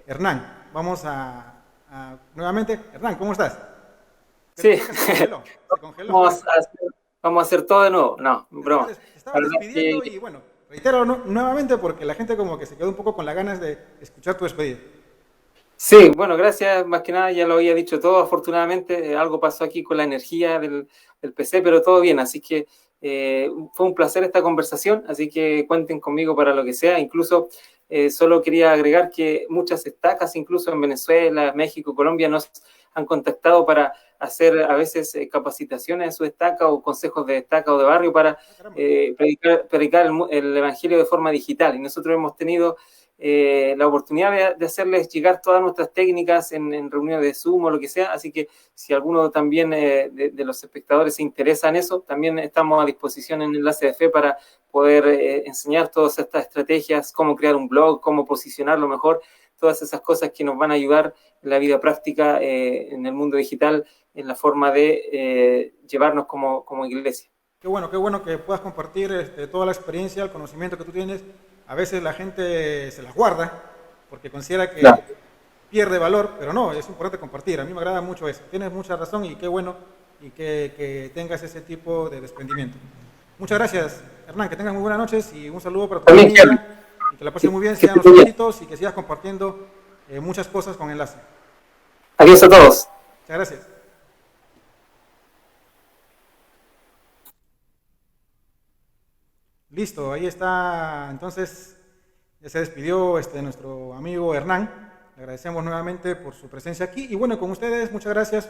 [SPEAKER 1] Hernán. Vamos nuevamente, Hernán, ¿cómo estás?
[SPEAKER 2] Sí.
[SPEAKER 1] Se congeló.
[SPEAKER 2] Vamos a hacer todo de nuevo. No, broma.
[SPEAKER 1] Estaba despidiendo y bueno, reitero nuevamente porque la gente como que se quedó un poco con las ganas de escuchar tu despedida.
[SPEAKER 2] Sí, bueno, gracias. Más que nada ya lo había dicho todo. Afortunadamente algo pasó aquí con la energía del PC, pero todo bien. Así que fue un placer esta conversación. Así que cuenten conmigo para lo que sea. Incluso solo quería agregar que muchas estacas, incluso en Venezuela, México, Colombia, nos han contactado para hacer a veces capacitaciones en su estaca o consejos de estaca o de barrio para predicar el evangelio de forma digital. Y nosotros hemos tenido la oportunidad de hacerles llegar todas nuestras técnicas en reuniones de Zoom o lo que sea, así que si alguno también de los espectadores se interesa en eso, también estamos a disposición en Enlace de Fe para poder enseñar todas estas estrategias, cómo crear un blog, cómo posicionarlo mejor, todas esas cosas que nos van a ayudar en la vida práctica en el mundo digital, en la forma de llevarnos como iglesia.
[SPEAKER 1] Qué bueno que puedas compartir toda la experiencia, el conocimiento que tú tienes. A veces la gente se las guarda porque considera que pierde valor, pero no, es importante compartir. A mí me agrada mucho eso. Tienes mucha razón y qué bueno y que tengas ese tipo de desprendimiento. Muchas gracias, Hernán. Que tengas muy buenas noches y un saludo para tu familia. Y que la pases muy bien, sean los éxitos y que sigas compartiendo muchas cosas con Enlace.
[SPEAKER 2] Adiós a todos.
[SPEAKER 1] Muchas gracias. Listo, ahí está, entonces ya se despidió nuestro amigo Hernán. Le agradecemos nuevamente por su presencia aquí. Y bueno, con ustedes, muchas gracias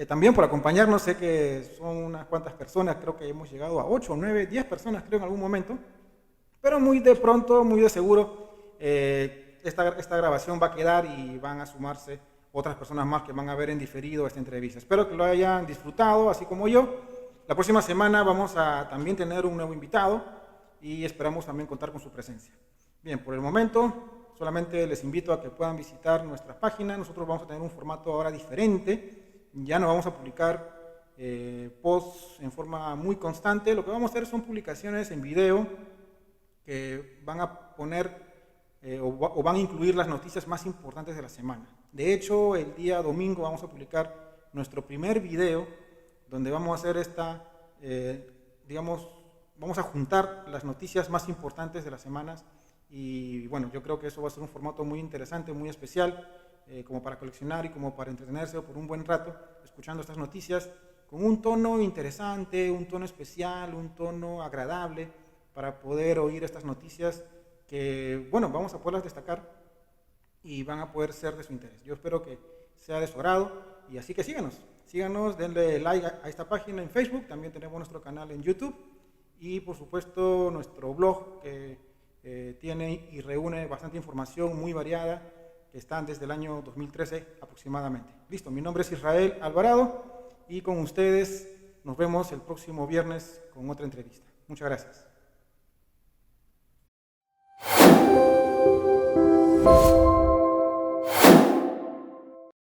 [SPEAKER 1] también por acompañarnos. Sé que son unas cuantas personas, creo que hemos llegado a 8, 9, 10 personas creo en algún momento. Pero muy de pronto, muy de seguro, esta grabación va a quedar y van a sumarse otras personas más que van a ver en diferido esta entrevista. Espero que lo hayan disfrutado, así como yo. La próxima semana vamos a también tener un nuevo invitado y esperamos también contar con su presencia. Bien, por el momento solamente les invito a que puedan visitar nuestra página. Nosotros vamos a tener un formato ahora diferente. Ya no vamos a publicar posts en forma muy constante. Lo que vamos a hacer son publicaciones en video que van a poner o van a incluir las noticias más importantes de la semana. De hecho, el día domingo vamos a publicar nuestro primer video donde vamos a hacer vamos a juntar las noticias más importantes de las semanas y bueno, yo creo que eso va a ser un formato muy interesante, muy especial, como para coleccionar y como para entretenerse por un buen rato, escuchando estas noticias con un tono interesante, un tono especial, un tono agradable, para poder oír estas noticias que, bueno, vamos a poderlas destacar y van a poder ser de su interés. Yo espero que sea de su agrado y así que síganos, denle like a esta página en Facebook, también tenemos nuestro canal en YouTube y por supuesto nuestro blog que tiene y reúne bastante información muy variada que están desde el año 2013 aproximadamente. Listo, mi nombre es Israel Alvarado y con ustedes nos vemos el próximo viernes con otra entrevista. Muchas gracias.